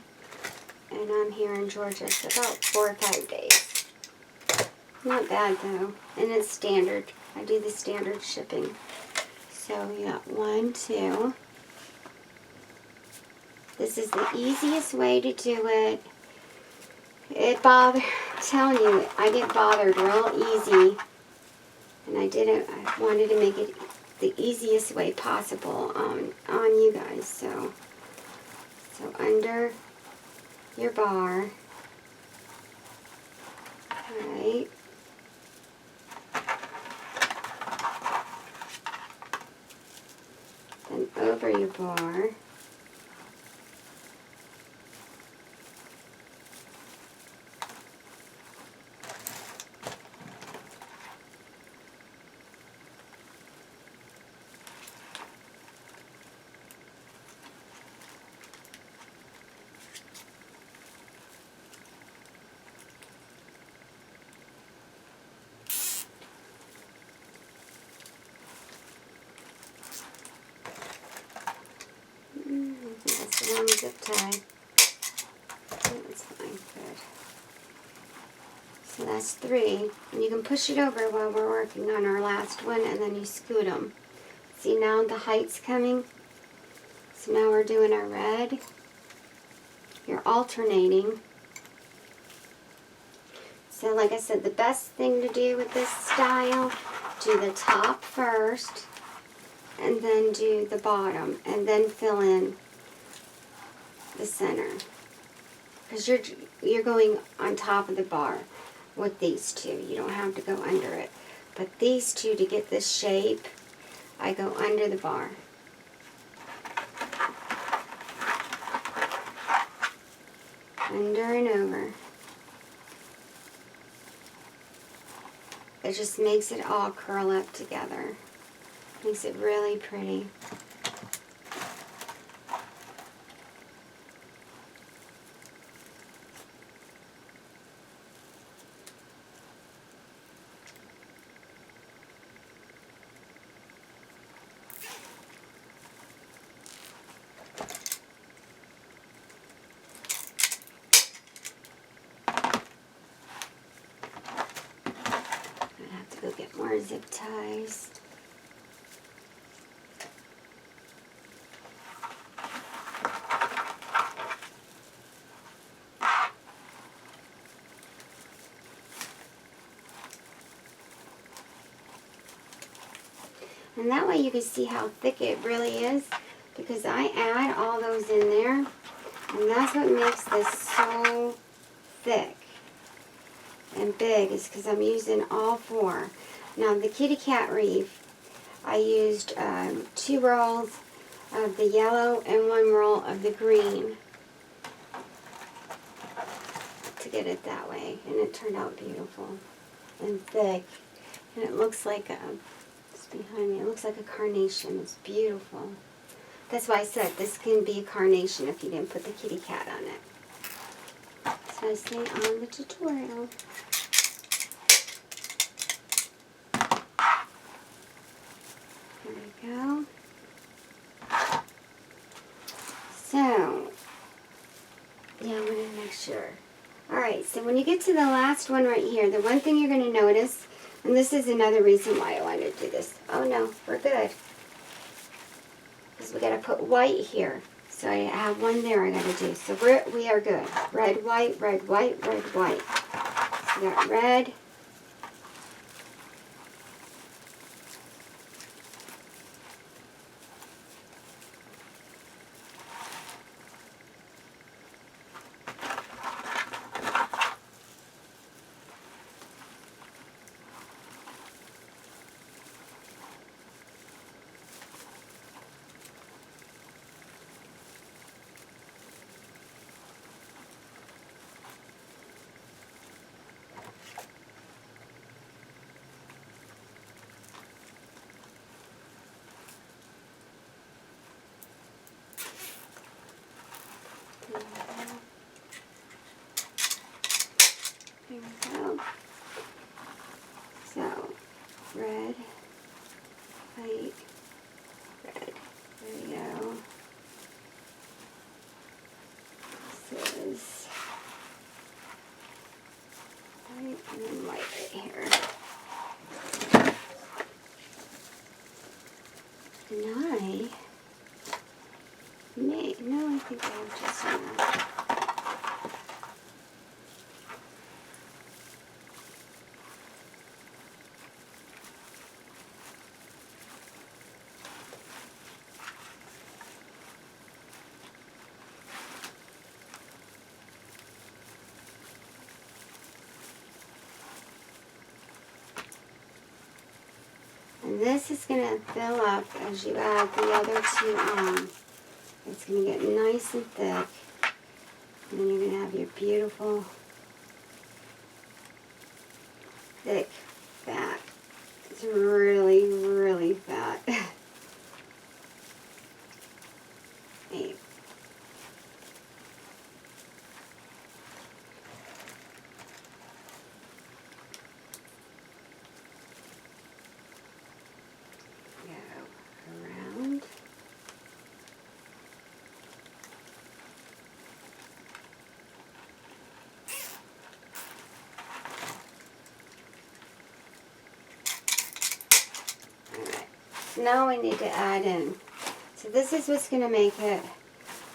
and I'm here in Georgia, so about 4 or 5 days. Not bad though, and it's standard. I do the standard shipping. So we got 1, 2. This is the easiest way to do it. I'm telling you, I get bothered real easy, and I wanted to make it the easiest way possible on you guys. So under your bar, right, then over your bar, that's the wrong zip tie. That's fine, good. So that's 3, and you can push it over while we're working on our last one, and then you scoot them. See, now the height's coming. So now we're doing our red. You're alternating. So like I said, the best thing to do with this style, do the top first, and then do the bottom, and then fill in the center. Because you're going on top of the bar with these two. You don't have to go under it. But these two, to get this shape, I go under the bar. Under and over. It just makes it all curl up together. Makes it really pretty. zip ties. And that way you can see how thick it really is, because I add all those in there, and that's what makes this so thick and big, is because I'm using all 4. Now the kitty cat wreath, I used 2 rolls of the yellow and 1 roll of the green to get it that way, and it turned out beautiful and thick, and it looks like it's behind me, it looks like a carnation. It's beautiful. That's why I said this can be a carnation if you didn't put the kitty cat on it. So I say on the tutorial. There we go. So, yeah, I'm going to make sure. Alright, so when you get to the last one right here, the one thing you're going to notice, and this is another reason why I wanted to do this. Oh no, we're good. Because we got to put white here. So I have one there I got to do. So we are good. Red, white, red, white, red, white. So we got red. There we go. So, red, white, red. There we go. This is white and then white right here. And no, I think I have just enough. And this is going to fill up as you add the other 2 on. It's going to get nice and thick. And then you're going to have your beautiful, thick, fat. It's really, really fat. Hey. Around. Alright, so now we need to add in. So this is what's going to make it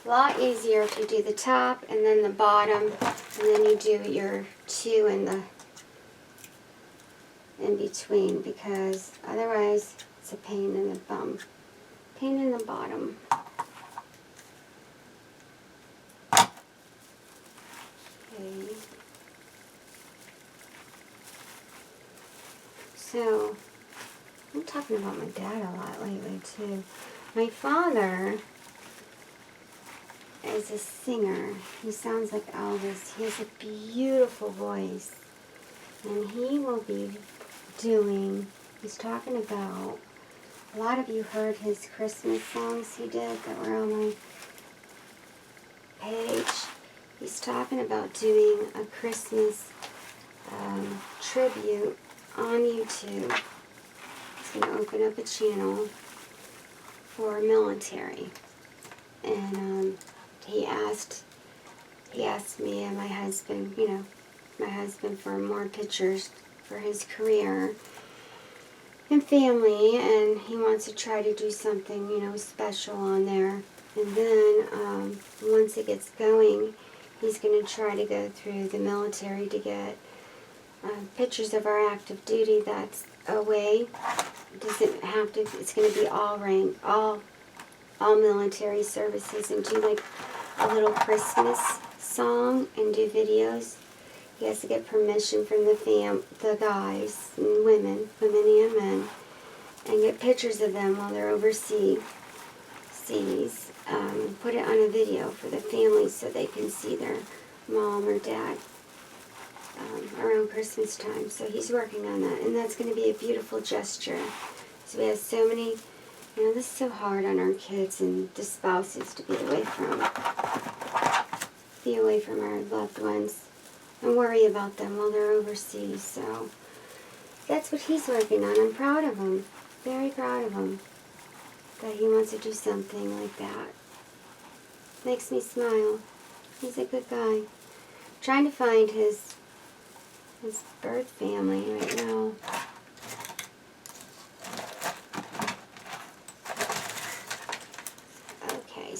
a lot easier if you do the top and then the bottom, and then you do your 2 in between, because otherwise it's a pain in the bum. Pain in the bottom. Okay. So, I'm talking about my dad a lot lately too. My father is a singer. He sounds like Elvis. He has a beautiful voice. And he will be doing, he's talking about, a lot of you heard his Christmas songs he did that were on my page. He's talking about doing a Christmas tribute on YouTube. He's going to open up a channel for military. And he asked me and my husband, my husband, for more pictures for his career. and family, and he wants to try to do something, you know, special on there. And then once it gets going, he's going to try to go through the military to get pictures of our active duty that's away. It doesn't have to, it's going to be all rank, all military services, and do like a little Christmas song and do videos. He has to get permission from the guys and women and men, and get pictures of them while they're overseas. Put it on a video for the families so they can see their mom or dad around Christmas time. So he's working on that, and that's going to be a beautiful gesture. So we have so many, you know, this is so hard on our kids and the spouses to be away from our loved ones and worry about them while they're overseas. So that's what he's working on. I'm proud of him, very proud of him, that he wants to do something like that. Makes me smile. He's a good guy. Trying to find his birth family right now. Okay,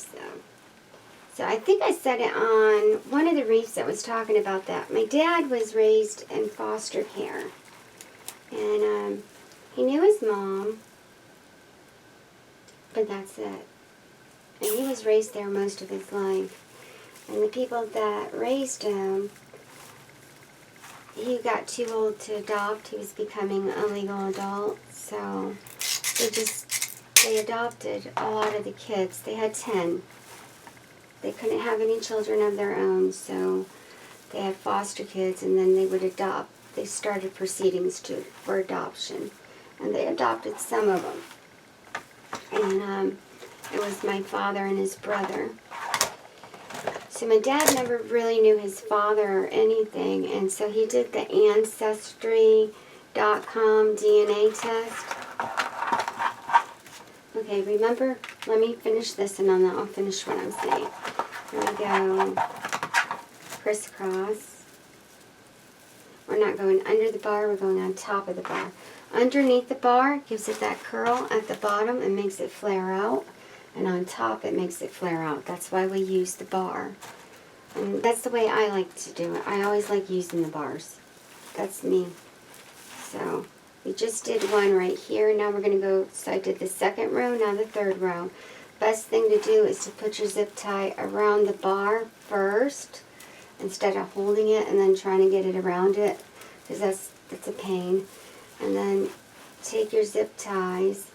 so I think I said it on one of the Wreaths that was talking about that. My dad was raised in foster care, and he knew his mom, but that's it. And he was raised there most of his life. And the people that raised him, he got too old to adopt. He was becoming a legal adult. So they adopted a lot of the kids. They had 10. They couldn't have any children of their own, so they had foster kids, and then they would adopt. They started proceedings for adoption, and they adopted some of them. And it was my father and his brother. So my dad never really knew his father or anything, and so he did the Ancestry.com DNA test. Okay, remember, let me finish this and then I'll finish what I'm saying. Here we go. Crisscross. We're not going under the bar, we're going on top of the bar. Underneath the bar gives it that curl at the bottom and makes it flare out. And on top it makes it flare out. That's why we use the bar. And that's the way I like to do it. I always like using the bars. That's me. So we just did one right here. Now we're going to go, so I did the second row, now the third row. Best thing to do is to put your zip tie around the bar first instead of holding it and then trying to get it around it, because that's a pain. And then take your zip ties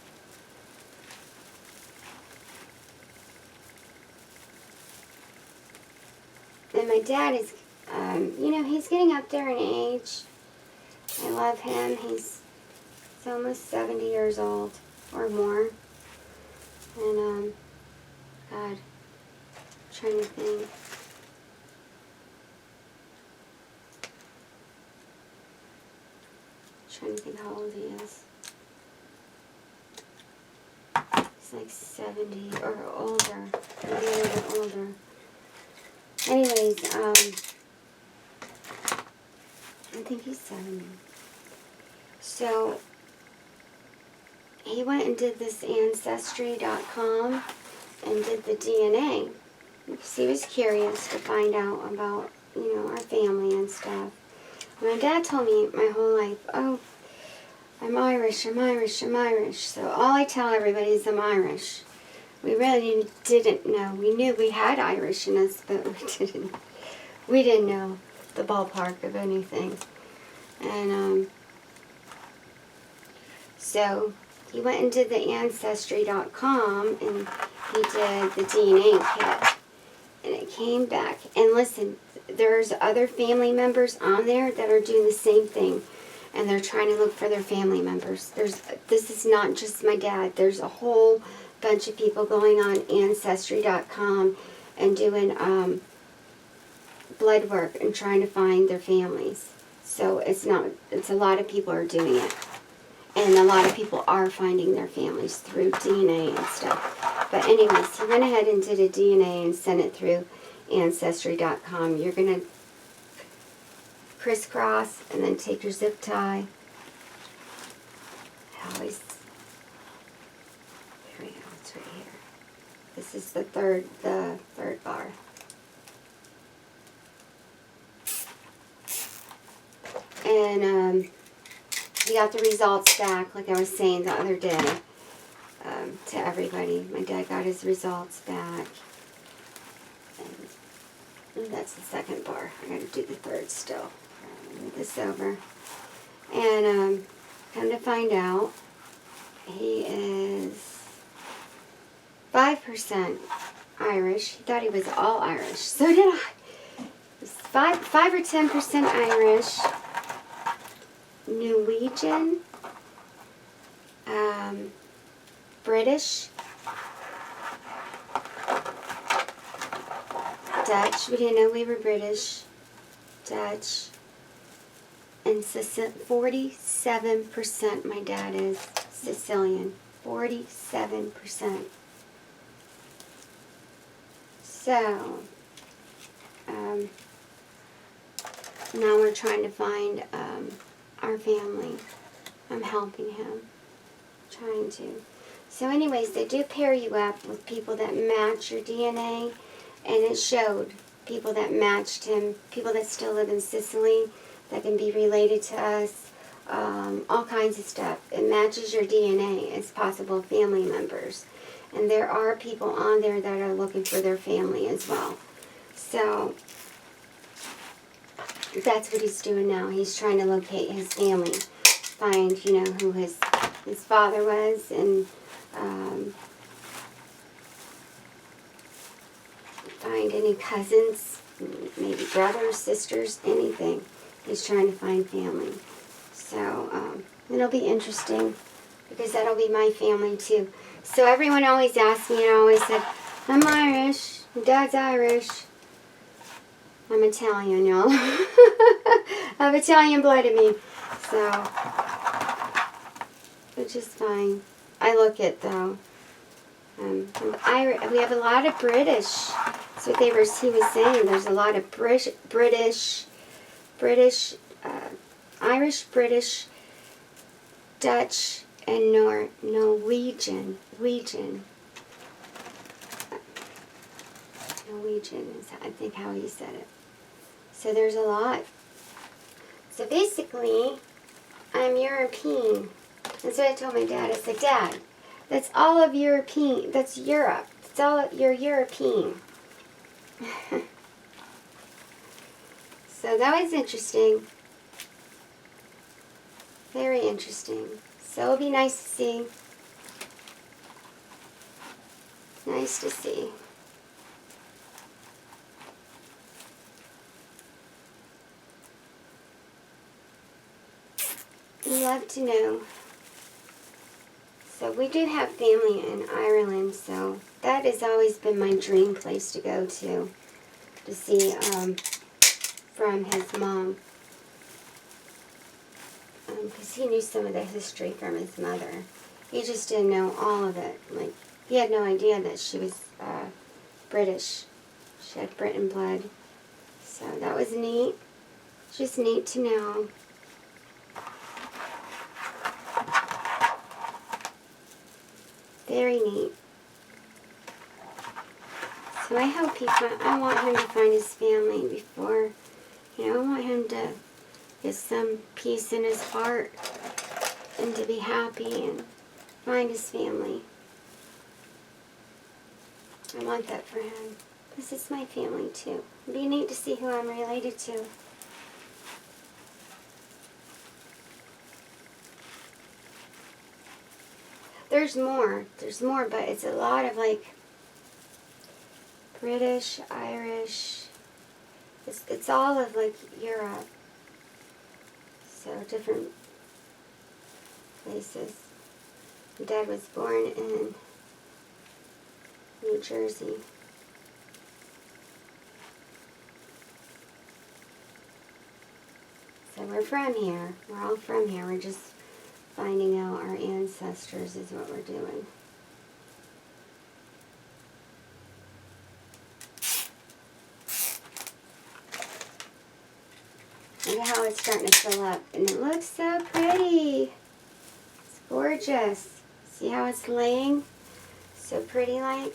and my dad is, you know, he's getting up there in age. I love him. He's almost 70 years old or more. And, God, I'm trying to think. Trying to think how old he is. He's like 70 or older, maybe a little bit older. Anyways, I think he's 70. So he went and did this Ancestry.com and did the DNA because he was curious to find out about, you know, our family and stuff. My dad told me my whole life, oh, I'm Irish, I'm Irish, I'm Irish. So all I tell everybody is I'm Irish. We really didn't know. We knew we had Irish in us, but we didn't know the ballpark of anything. And so he went and did the Ancestry.com and he did the DNA kit. And it came back. And listen, there's other family members on there that are doing the same thing. And they're trying to look for their family members. This is not just my dad. There's a whole bunch of people going on Ancestry.com and doing blood work and trying to find their families. So it's a lot of people are doing it. And a lot of people are finding their families through DNA and stuff. But anyways, he went ahead and did a DNA and sent it through Ancestry.com. You're going to crisscross and then take your zip tie. always, here we go, it's right here. This is the third bar. And we got the results back, like I was saying the other day, to everybody. My dad got his results back. And that's the second bar. I gotta do the third still. Move this over. And come to find out, he is 5% Irish. He thought he was all Irish. So did I. He's 5 or 10% Irish, Norwegian, British, Dutch. We didn't know we were British. Dutch. And 47% my dad is Sicilian. 47%. So, now we're trying to find our family. I'm helping him. Trying to. So anyways, they do pair you up with people that match your DNA. And it showed people that matched him, people that still live in Sicily, that can be related to us, all kinds of stuff. It matches your DNA as possible family members. And there are people on there that are looking for their family as well. So that's what he's doing now. He's trying to locate his family, find, you know, who his father was, and find any cousins, maybe brothers, sisters, anything. He's trying to find family. So it'll be interesting because that'll be my family too. So everyone always asks me, and I always said, I'm Irish, my dad's Irish. I'm Italian, y'all. I have Italian blood in me. So, which is fine. I look it though. We have a lot of British. That's what he was saying. There's a lot of British, Irish, British, Dutch, and Norwegian. Norwegian is, I think, how he said it. So there's a lot. So basically, I'm European. That's what I told my dad. I said, Dad, that's all of European. That's Europe. It's all, you're European. So that was interesting. Very interesting. So it'll be nice to see. Nice to see. Love to know. So we do have family in Ireland, so that has always been my dream place to go to see from his mom. Because he knew some of the history from his mother. He just didn't know all of it. Like, he had no idea that she was British. She had Britain blood. So that was neat. Just neat to know. Very neat. So I hope I want him to find his family before, I want him to get some peace in his heart and to be happy and find his family. I want that for him. This is my family too. It'd be neat to see who I'm related to. There's more, but it's a lot of like British, Irish. It's all of like Europe. So different places. My dad was born in New Jersey. So we're from here. We're all from here. We're just finding out our ancestors is what we're doing. Look at how it's starting to fill up. And it looks so pretty. It's Gorgeous. See how it's laying? So pretty like.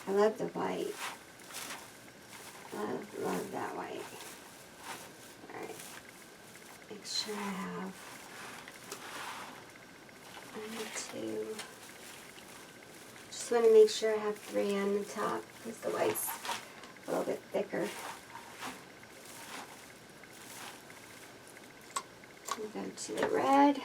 I love the white. Love that white. Alright. Make sure I have 1, 2. Just want to make sure I have 3 on the top because the white's a little bit thicker. We'll go to the red.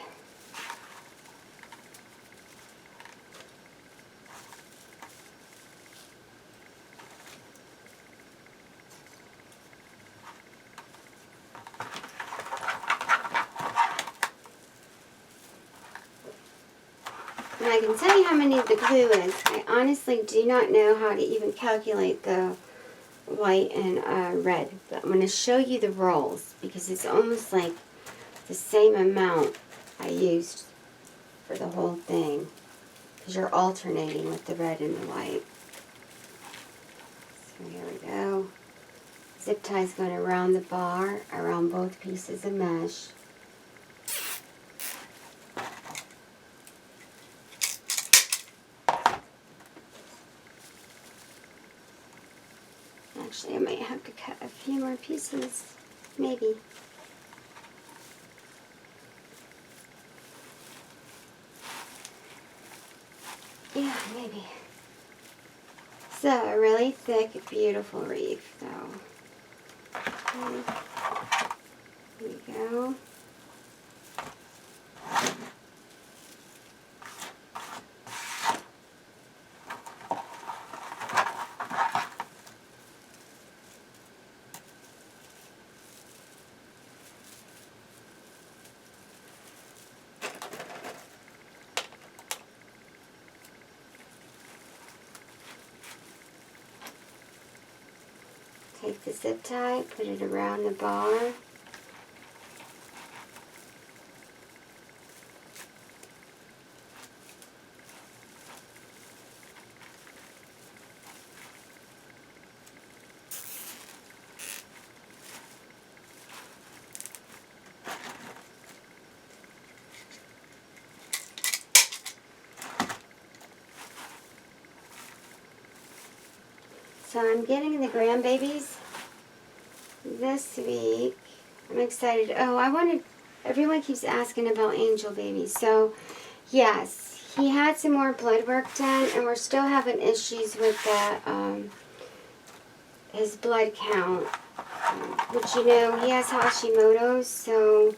And I can tell you how many the glue is. I honestly do not know how to even calculate the white and red. But I'm going to show you the rolls because it's almost like the same amount I used for the whole thing. Because you're alternating with the red and the white. So here we go. Zip tie is going around the bar, around both pieces of mesh. Actually, I might have to cut a few more pieces, maybe. Yeah, maybe. So, a really thick, beautiful wreath, though. Okay. Here we go. Take the zip tie, put it around the bar. So I'm getting the grandbabies this week. I'm excited. Oh, everyone keeps asking about angel babies. So, yes, he had some more blood work done, and we're still having issues with that, his blood count. Which, you know, he has Hashimoto's, so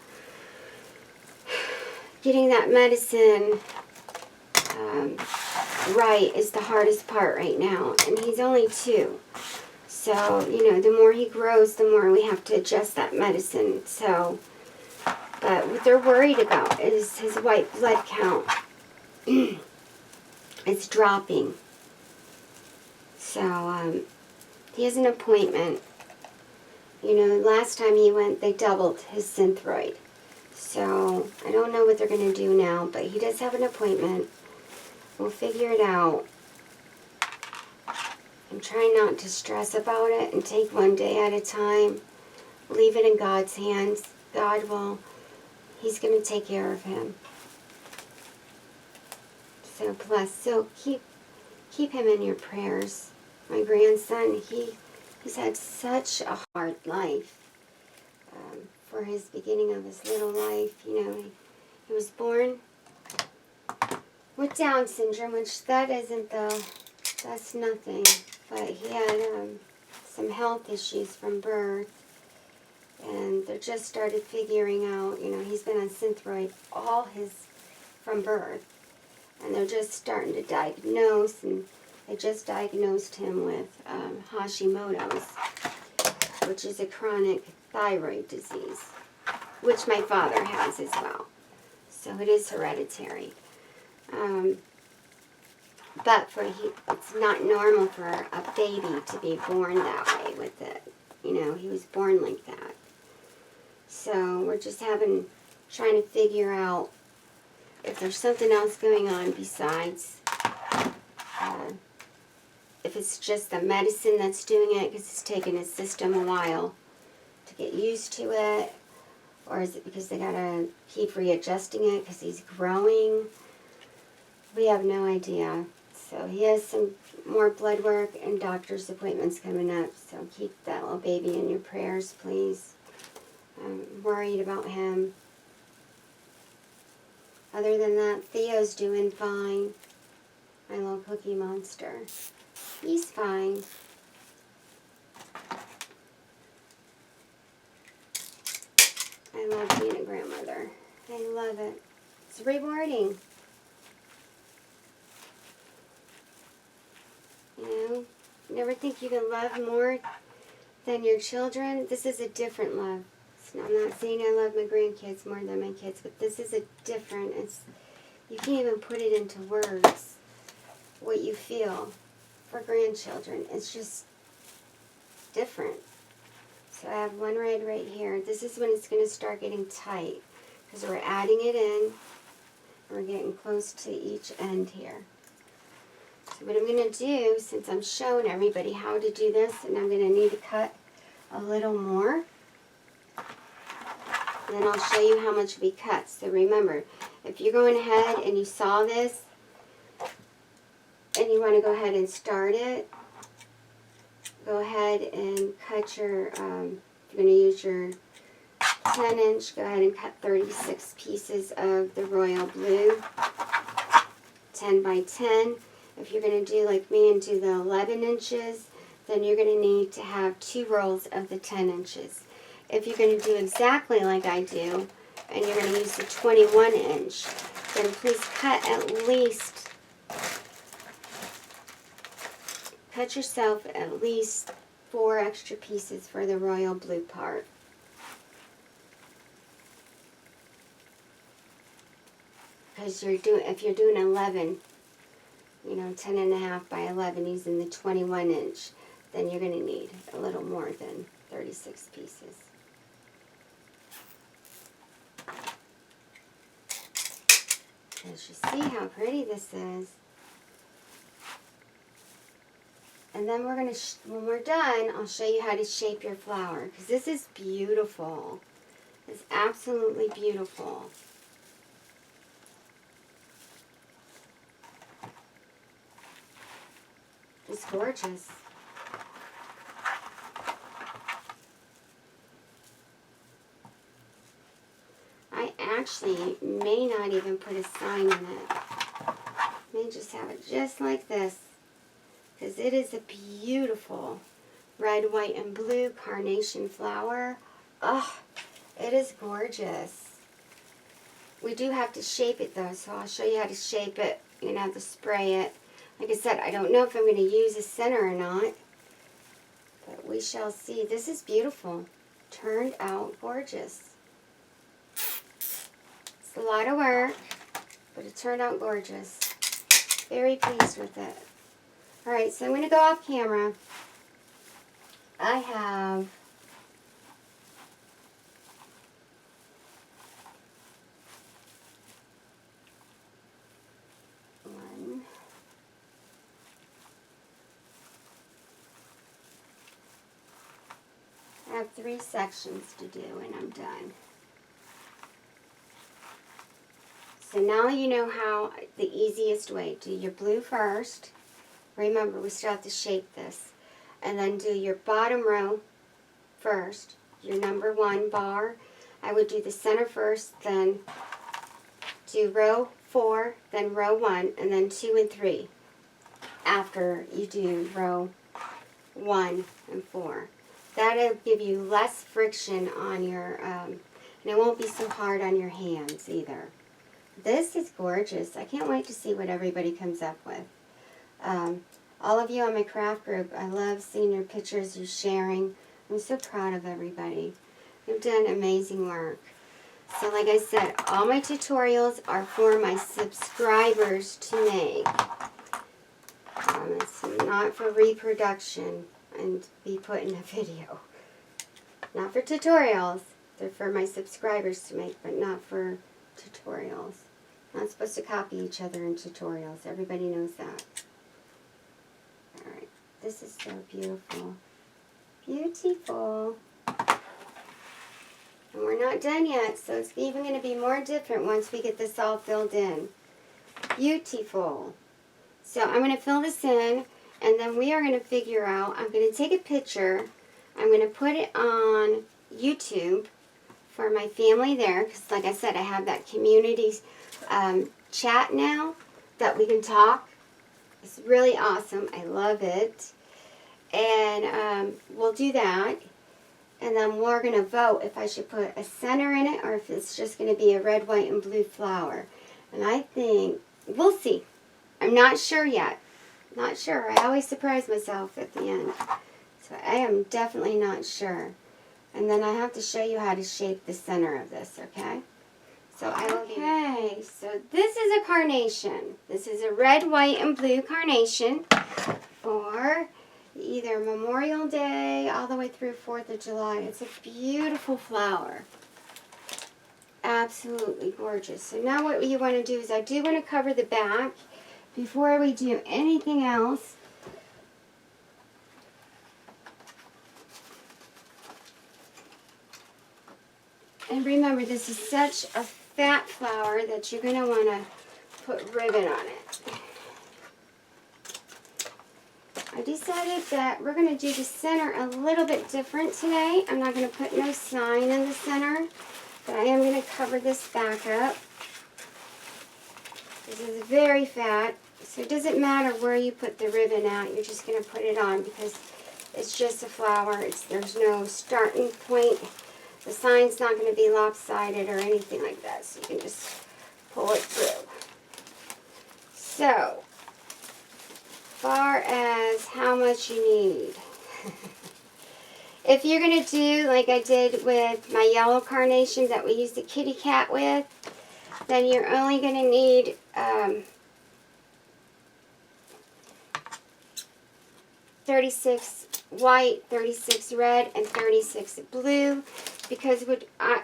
getting that medicine right is the hardest part right now, and he's only 2. So, you know, the more he grows, the more we have to adjust that medicine. So, but what they're worried about is his white blood count. It's dropping. So, he has an appointment. You know, last time he went, they doubled his Synthroid. So, I don't know what they're going to do now, but he does have an appointment. We'll figure it out. I'm trying not to stress about it and take one day at a time. Leave it in God's hands. He's going to take care of him. So blessed. So keep him in your prayers. My grandson, he's had such a hard life. For his beginning of his little life, you know, he was born with Down syndrome, which that's nothing. But he had some health issues from birth, and they just started figuring out, you know, he's been on Synthroid from birth, and they're just starting to diagnose, and they just diagnosed him with Hashimoto's, which is a chronic thyroid disease, which my father has as well. So it is hereditary. But it's not normal for a baby to be born that way with it. You know, he was born like that. So we're just trying to figure out if there's something else going on besides if it's just the medicine that's doing it, because it's taken his system a while to get used to it, or is it because they gotta keep readjusting it because he's growing? We have no idea. So he has some more blood work and doctor's appointments coming up, so keep that little baby in your prayers, please. I'm worried about him. Other than that, Theo's doing fine. My little cookie monster. He's fine. I love being a grandmother. I love it. It's rewarding. You know, never think you can love more than your children. This is a different love. I'm not saying I love my grandkids more than my kids, but this is a different, you can't even put it into words, what you feel for grandchildren. It's just different. So I have one red right here. This is when it's going to start getting tight, because we're adding it in, and we're getting close to each end here. So what I'm going to do, since I'm showing everybody how to do this, and I'm going to need to cut a little more, then I'll show you how much we cut. So remember, if you're going ahead and you saw this, and you want to go ahead and start it, go ahead and cut your, if you're going to use your 10-inch, go ahead and cut 36 pieces of the royal blue, 10 by 10. If you're going to do like me and do the 11 inches, then you're going to need to have 2 rolls of the 10 inches. If you're going to do exactly like I do, and you're going to use the 21 inch, then please cut yourself at least 4 extra pieces for the royal blue part. Because if you're doing 11, you know, 10.5 by 11 using the 21 inch, then you're going to need a little more than 36 pieces. As you see how pretty this is. And then we're going to, when we're done, I'll show you how to shape your flower. Because this is beautiful. It's absolutely beautiful. It's gorgeous. I actually may not even put a sign in it. I may just have it just like this, because it is a beautiful red, white, and blue carnation flower. Oh, it is gorgeous. We do have to shape it though, so I'll show you how to shape it. You're going to have to spray it. Like I said, I don't know if I'm going to use a center or not, but we shall see. This is beautiful. Turned out gorgeous. It's a lot of work, but it turned out gorgeous. Very pleased with it. Alright, so I'm going to go off camera. I have I have 3 sections to do and I'm done. So now you know how the easiest way. Do your blue first. Remember, we still have to shape this. And then do your bottom row first, your number 1 bar. I would do the center first, then do row 4, then row 1, and then 2 and 3 after you do row 1 and 4. That'll give you less friction on your, and it won't be so hard on your hands either. This is gorgeous. I can't wait to see what everybody comes up with. All of you on my craft group, I love seeing your pictures, you sharing. I'm so proud of everybody. You've done amazing work. So like I said, all my tutorials are for my subscribers to make. It's not for reproduction and be put in a video. Not for tutorials. They're for my subscribers to make, but not for tutorials. Not supposed to copy each other in tutorials. Everybody knows that. Alright. This is so beautiful. Beautiful. And we're not done yet, so it's even going to be more different once we get this all filled in. Beautiful. So I'm going to fill this in, and then we are going to figure out, I'm going to take a picture, I'm going to put it on YouTube for my family there, because like I said, I have that community chat now that we can talk. It's really awesome. I love it. And we'll do that. And then we're going to vote if I should put a center in it or if it's just going to be a red, white, and blue flower. And I think, we'll see. I'm not sure yet. Not sure. I always surprise myself at the end. So I am definitely not sure. And then I have to show you how to shape the center of this, okay? So I will Okay, so this is a carnation. This is a red, white, and blue carnation for either Memorial Day all the way through 4th of July. It's a beautiful flower. Absolutely gorgeous. So now what you want to do is I do want to cover the back before we do anything else. And remember, this is such a fat flower that you're going to want to put ribbon on it. I decided that we're going to do the center a little bit different today. I'm not going to put no sign in the center, but I am going to cover this back up. This is very fat, so it doesn't matter where you put the ribbon at. You're just going to put it on because it's just a flower. There's no starting point. The sign's not going to be lopsided or anything like that, so you can just pull it through. So, far as how much you need. If you're going to do like I did with my yellow carnation that we used the kitty cat with, then you're only going to need 36 white, 36 red, and 36 blue, because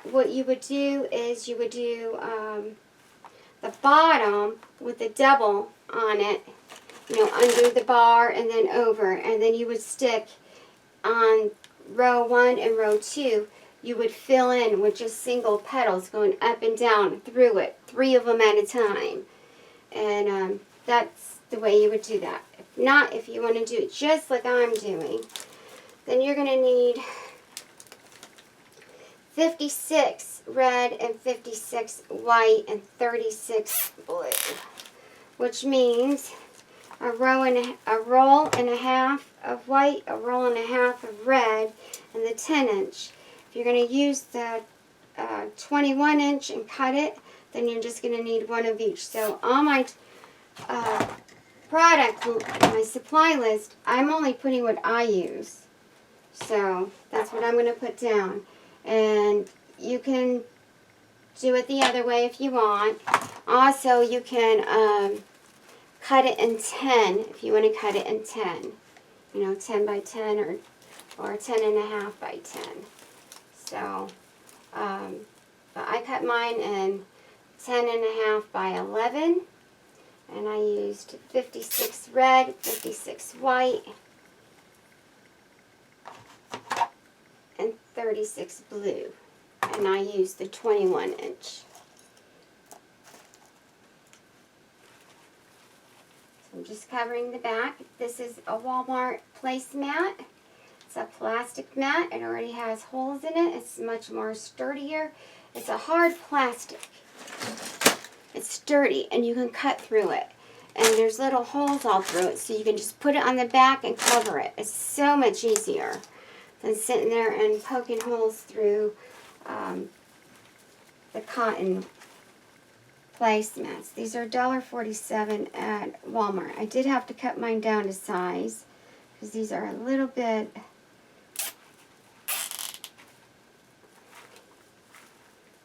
what you would do is you would do the bottom with the double on it, you know, under the bar and then over, and then you would stick on row 1 and row 2, you would fill in with just single petals going up and down through it, 3 of them at a time. And that's the way you would do that. If not, if you want to do it just like I'm doing, then you're going to need 56 red and 56 white and 36 blue, which means a roll and a half of white, a roll and a half of red, and the 10-inch. If you're going to use the 21-inch and cut it, then you're just going to need 1 of each. So on my product, my supply list, I'm only putting what I use. So that's what I'm going to put down. And you can do it the other way if you want. Also, you can cut it in 10 if you want to cut it in 10. You know, 10 by 10 or 10 and a half by 10. So, but I cut mine in 10 and a half by 11. And I used 56 red, 56 white, and 36 blue. And I used the 21-inch. So I'm just covering the back. This is a Walmart placemat. It's a plastic mat. It already has holes in it. It's much more sturdier. It's a hard plastic. It's sturdy and you can cut through it. And there's little holes all through it, so you can just put it on the back and cover it. It's so much easier than sitting there and poking holes through the cotton placemats. These are $1.47 at Walmart. I did have to cut mine down to size because these are a little bit...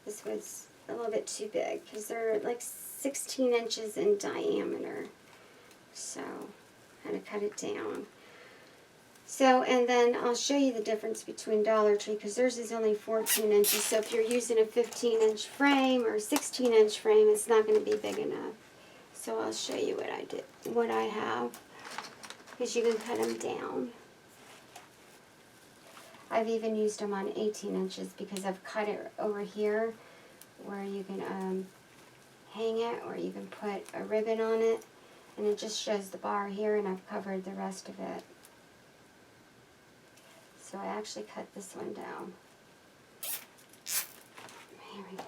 This was a little bit too big because they're like 16 inches in diameter. So I had to cut it down. So, and then I'll show you the difference between Dollar Tree because theirs is only 14 inches. So if you're using a 15-inch frame or a 16-inch frame, it's not going to be big enough. So I'll show you what I did, what I have. because you can cut them down. I've even used them on 18 inches because I've cut it over here where you can hang it, or you can put a ribbon on it, and it just shows the bar here, and I've covered the rest of it. So I actually cut this one down. Here we go.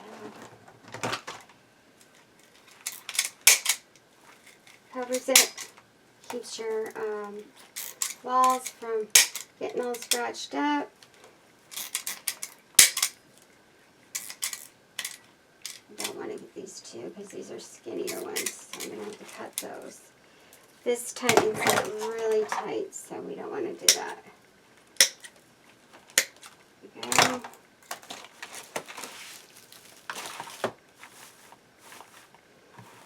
Covers it, keeps your walls from getting all scratched up. I don't want to get these two because these are skinnier ones, so I'm going to have to cut those. This tightens it really tight, so we don't want to do that. Okay.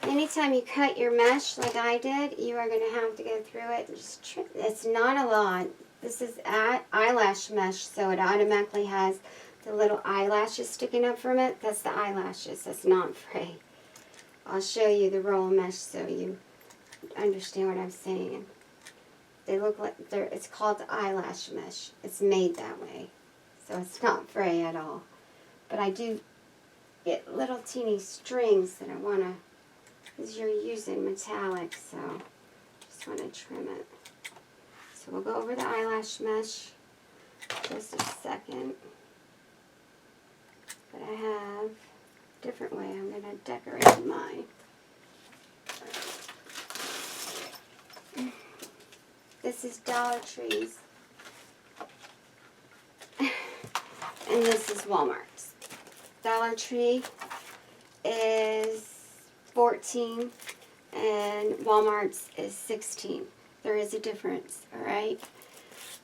Anytime you cut your mesh like I did, you are going to have to go through it and just trim. It's not a lot. This is eyelash mesh, so it automatically has the little eyelashes sticking up from it. That's the eyelashes. That's not fray. I'll show you the roll mesh so you understand what I'm saying. They look like it's called the eyelash mesh. It's made that way, so it's not fray at all. But I do get little teeny strings that I want to, because you're using metallic, so just want to trim it. So we'll go over the eyelash mesh just a second. But I have a different way I'm going to decorate mine. This is Dollar Tree's. And this is Walmart's. Dollar Tree is $14 and Walmart's is $16. There is a difference, alright?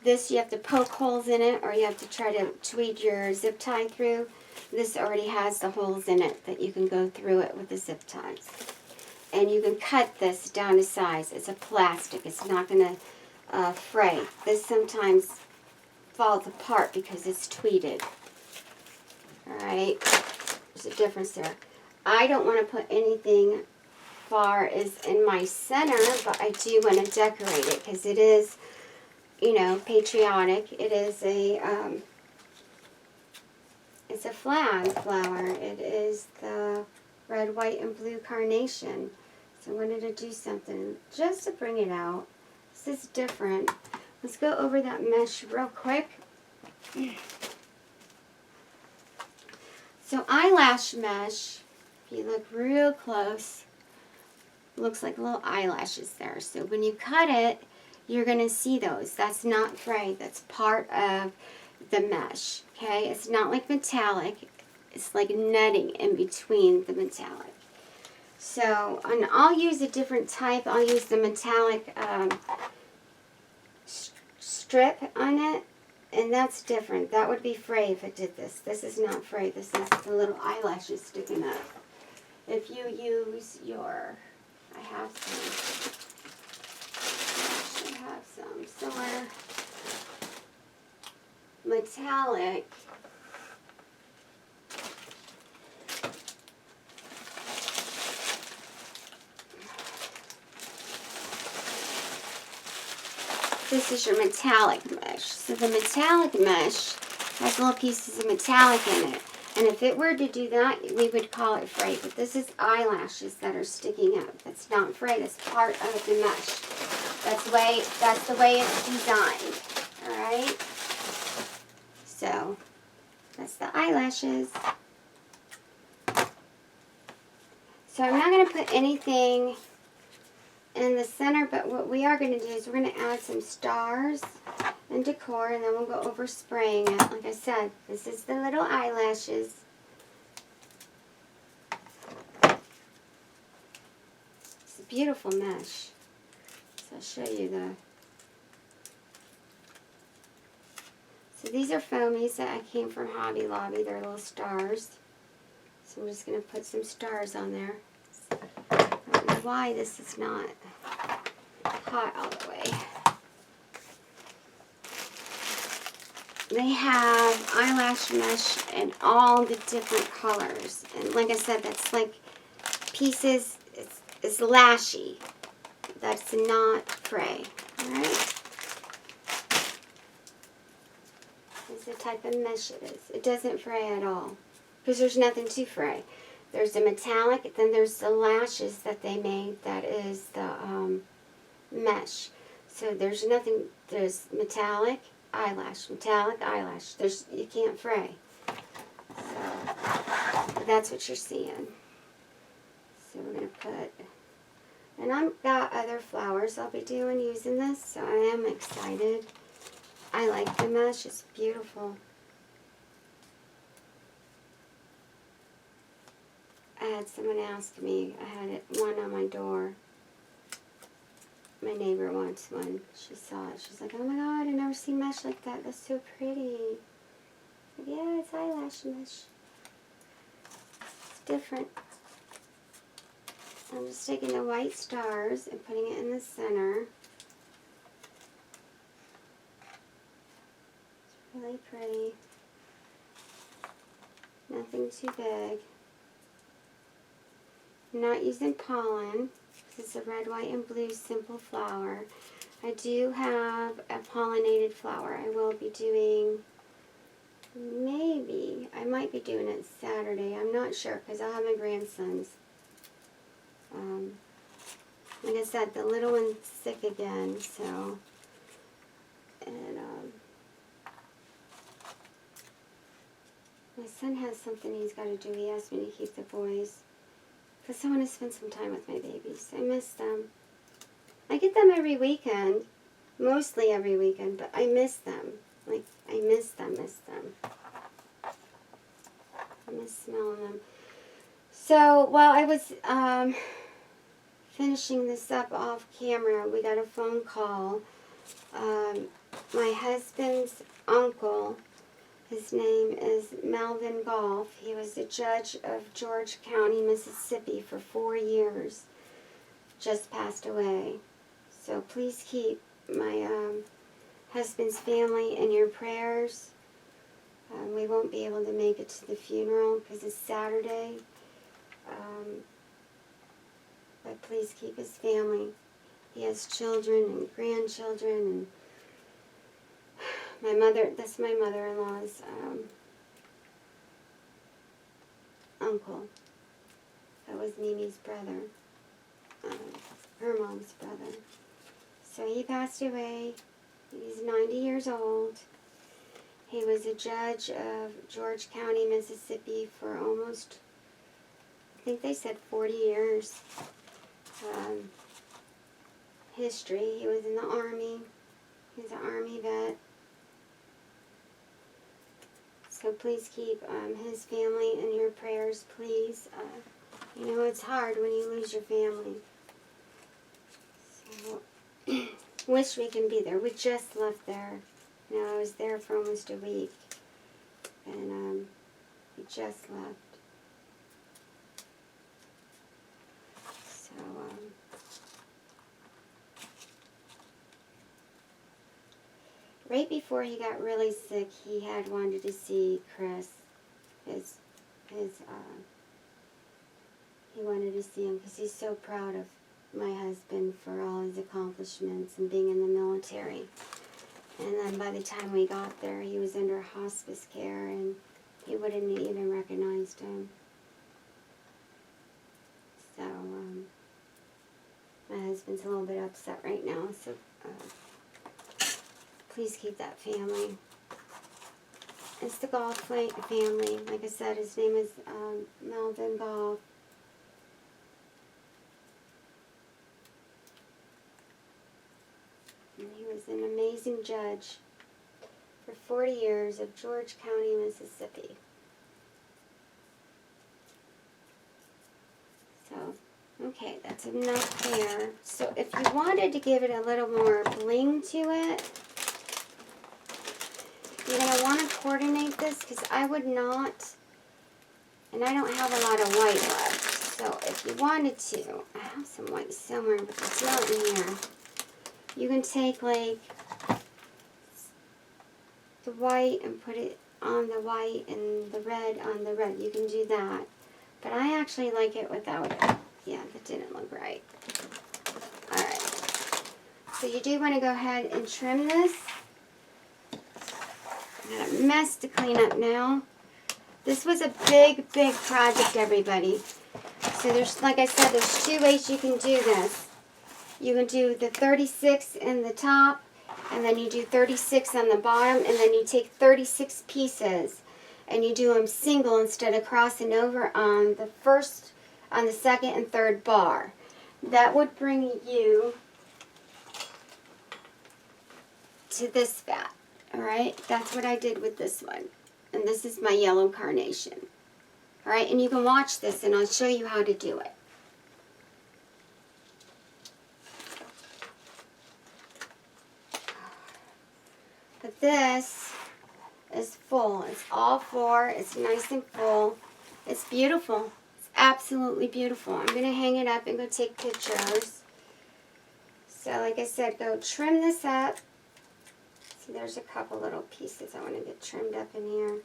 This you have to poke holes in it, or you have to try to tweed your zip tie through. This already has the holes in it that you can go through it with the zip ties. And you can cut this down to size. It's a plastic. It's not going to fray. This sometimes falls apart because it's tweeded. Alright? There's a difference there. I don't want to put anything far as in my center, but I do want to decorate it because it is, you know, patriotic. It is a, it's a flag flower. It is the red, white, and blue carnation. So I wanted to do something just to bring it out. This is different. Let's go over that mesh real quick. So eyelash mesh, if you look real close, looks like little eyelashes there. So when you cut it, you're going to see those. That's not fray. That's part of the mesh. Okay? It's not like metallic. It's like netting in between the metallic. So, and I'll use a different type. I'll use the metallic strip on it. And that's different. That would be fray if it did this. This is not fray. This is the little eyelashes sticking up. If you use your... I have some. I should have some somewhere. Metallic. This is your metallic mesh. So the metallic mesh has little pieces of metallic in it. And if it were to do that, we would call it fray. But this is eyelashes that are sticking up. That's not fray. That's part of the mesh. That's the way it's designed. Alright? So, that's the eyelashes. So I'm not going to put anything in the center, but what we are going to do is we're going to add some stars and decor, and then we'll go over spraying it. Like I said, this is the little eyelashes. It's a beautiful mesh. So I'll show you the... So these are foamies that I came from Hobby Lobby. They're little stars. So I'm just going to put some stars on there. I don't know why this is not hot all the way. They have eyelash mesh in all the different colors. And like I said, that's like pieces, it's lashy. That's not fray. Alright. This is the type of mesh it is. It doesn't fray at all. Because there's nothing to fray. There's the metallic, then there's the lashes that they made. That is the mesh. So there's nothing, there's metallic, eyelash, metallic, eyelash. You can't fray. So that's what you're seeing. So we're going to put, and I've got other flowers I'll be using this, so I am excited. I like the mesh, it's beautiful. I had someone ask me, I had one on my door. My neighbor wants one. She saw it. She's like, oh my God, I've never seen mesh like that. That's so pretty. I said, yeah, it's eyelash mesh. It's different. I'm just taking the white stars and putting it in the center. It's really pretty. Nothing too big. I'm not using pollen. This is a red, white, and blue simple flower. I do have a pollinated flower. I will be doing, maybe, I might be doing it Saturday. I'm not sure because I'll have my grandsons. Like I said, the little one's sick again, so, and my son has something he's got to do. He asked me to keep the boys. Because I want to spend some time with my babies. I miss them. I get them every weekend. Mostly every weekend. But I miss them. Like, I miss them. I miss smelling them. So, while I was finishing this up off camera, we got a phone call. My husband's uncle, his name is Melvin Golf. He was the judge of George County, Mississippi for 4 years. Just passed away. So please keep my husband's family in your prayers. We won't be able to make it to the funeral because it's Saturday. But please keep his family. He has children and grandchildren and my mother, that's my mother-in-law's uncle. That was Mimi's brother, her mom's brother. So he passed away. He's 90 years old. He was a judge of George County, Mississippi for almost, I think they said 40 years. History, he was in the Army. He's an Army vet. So please keep his family in your prayers, please. You know, it's hard when you lose your family. So, wish we can be there. We just left there. You know, I was there for almost a week. And we just left. So, right before he got really sick, he had wanted to see Chris. He wanted to see him because he's so proud of my husband for all his accomplishments and being in the military. And then by the time we got there, he was under hospice care and he wouldn't even recognized him. So, my husband's a little bit upset right now, so please keep that family. It's the Golf family. Like I said, his name is Melvin Golf. And he was an amazing judge for 40 years of George County, Mississippi. So, okay, that's enough there. So if you wanted to give it a little more bling to it, you're going to want to coordinate this because I would not, and I don't have a lot of white left. So if you wanted to, I have some white somewhere, but it's not in here. You can take like the white and put it on the white and the red on the red. You can do that. But I actually like it without it. Yeah, that didn't look right. Alright. So you do want to go ahead and trim this. I got a mess to clean up now. This was a big, big project, everybody. So there's, like I said, there's two ways you can do this. You can do the 36 in the top, and then you do 36 on the bottom, and then you take 36 pieces, and you do them single instead of crossing over on the first, on the second and third bar. That would bring you to this fat. Alright, that's what I did with this one. And this is my yellow carnation. Alright, and you can watch this and I'll show you how to do it. But this is full. It's all four. It's nice and full. It's beautiful. It's absolutely beautiful. I'm going to hang it up and go take pictures. So like I said, go trim this up. See, there's a couple little pieces I want to get trimmed up in here.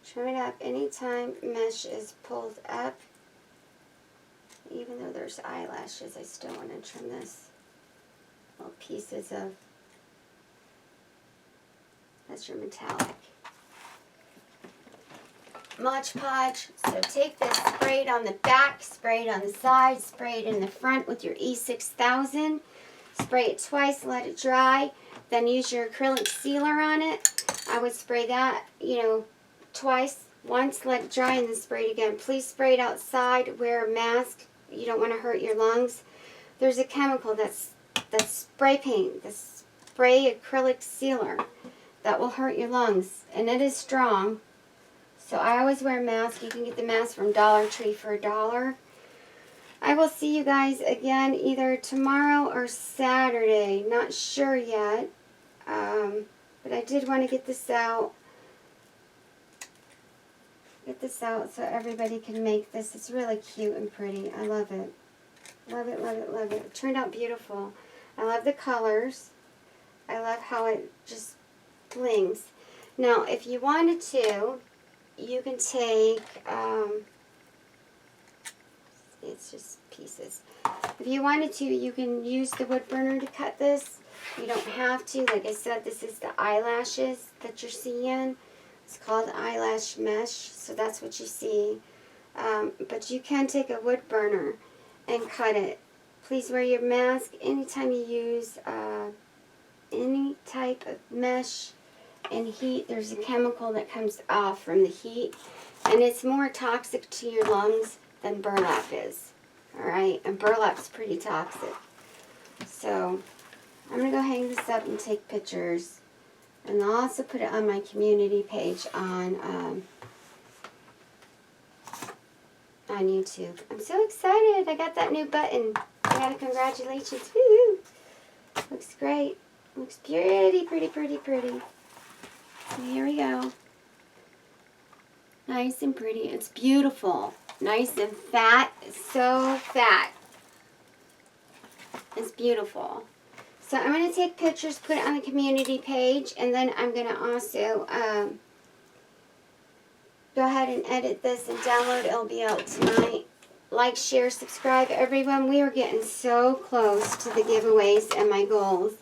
Trim it up anytime mesh is pulled up. Even though there's eyelashes, I still want to trim this. Little pieces of, that's your metallic. Mod Podge. So take this, spray it on the back, spray it on the side, spray it in the front with your E6000. Spray it twice, let it dry. Then use your acrylic sealer on it. I would spray that, twice. Once, let it dry, and then spray it again. Please spray it outside. Wear a mask. You don't want to hurt your lungs. There's a chemical that's spray paint, the spray acrylic sealer, that will hurt your lungs. And it is strong. So I always wear a mask. You can get the mask from Dollar Tree for $1. I will see you guys again either tomorrow or Saturday. Not sure yet. But I did want to get this out. So everybody can make this. It's really cute and pretty. I love it. Love it, love it, love it. It turned out beautiful. I love the colors. I love how it just blings. Now, if you wanted to, you can take, it's just pieces. If you wanted to, you can use the wood burner to cut this. You don't have to. Like I said, this is the eyelashes that you're seeing. It's called Eyelash Mesh, so that's what you see. But you can take a wood burner and cut it. Please wear your mask anytime you use any type of mesh and heat. There's a chemical that comes off from the heat, and it's more toxic to your lungs than burlap is. Alright, and burlap's pretty toxic. So I'm going to go hang this up and take pictures. And I'll also put it on my community page on YouTube. I'm so excited. I got that new button. I got a congratulations. Woo! Looks great. Looks pretty, pretty, pretty, pretty. So here we go. Nice and pretty. It's beautiful. Nice and fat. It's so fat. It's beautiful. So I'm going to take pictures, put it on the community page, and then I'm going to also go ahead and edit this and download it. It'll be out tonight. Like, share, subscribe, everyone. We are getting so close to the giveaways and my goals.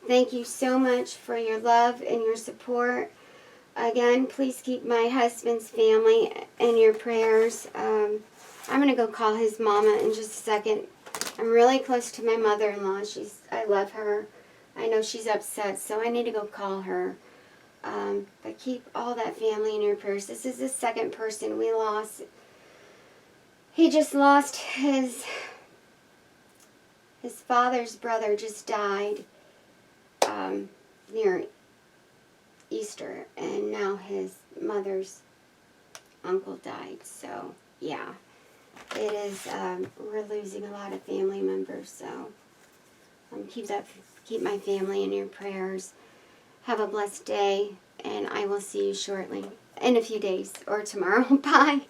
Thank you so much for your love and your support. Again, please keep my husband's family in your prayers. I'm going to go call his mama in just a second. I'm really close to my mother-in-law. I love her. I know she's upset, so I need to go call her. But keep all that family in your prayers. This is the second person we lost. He just lost his father's brother just died near Easter, and now his mother's uncle died. So, yeah. It is, we're losing a lot of family members, so keep my family in your prayers. Have a blessed day, and I will see you shortly, in a few days, or tomorrow. Bye.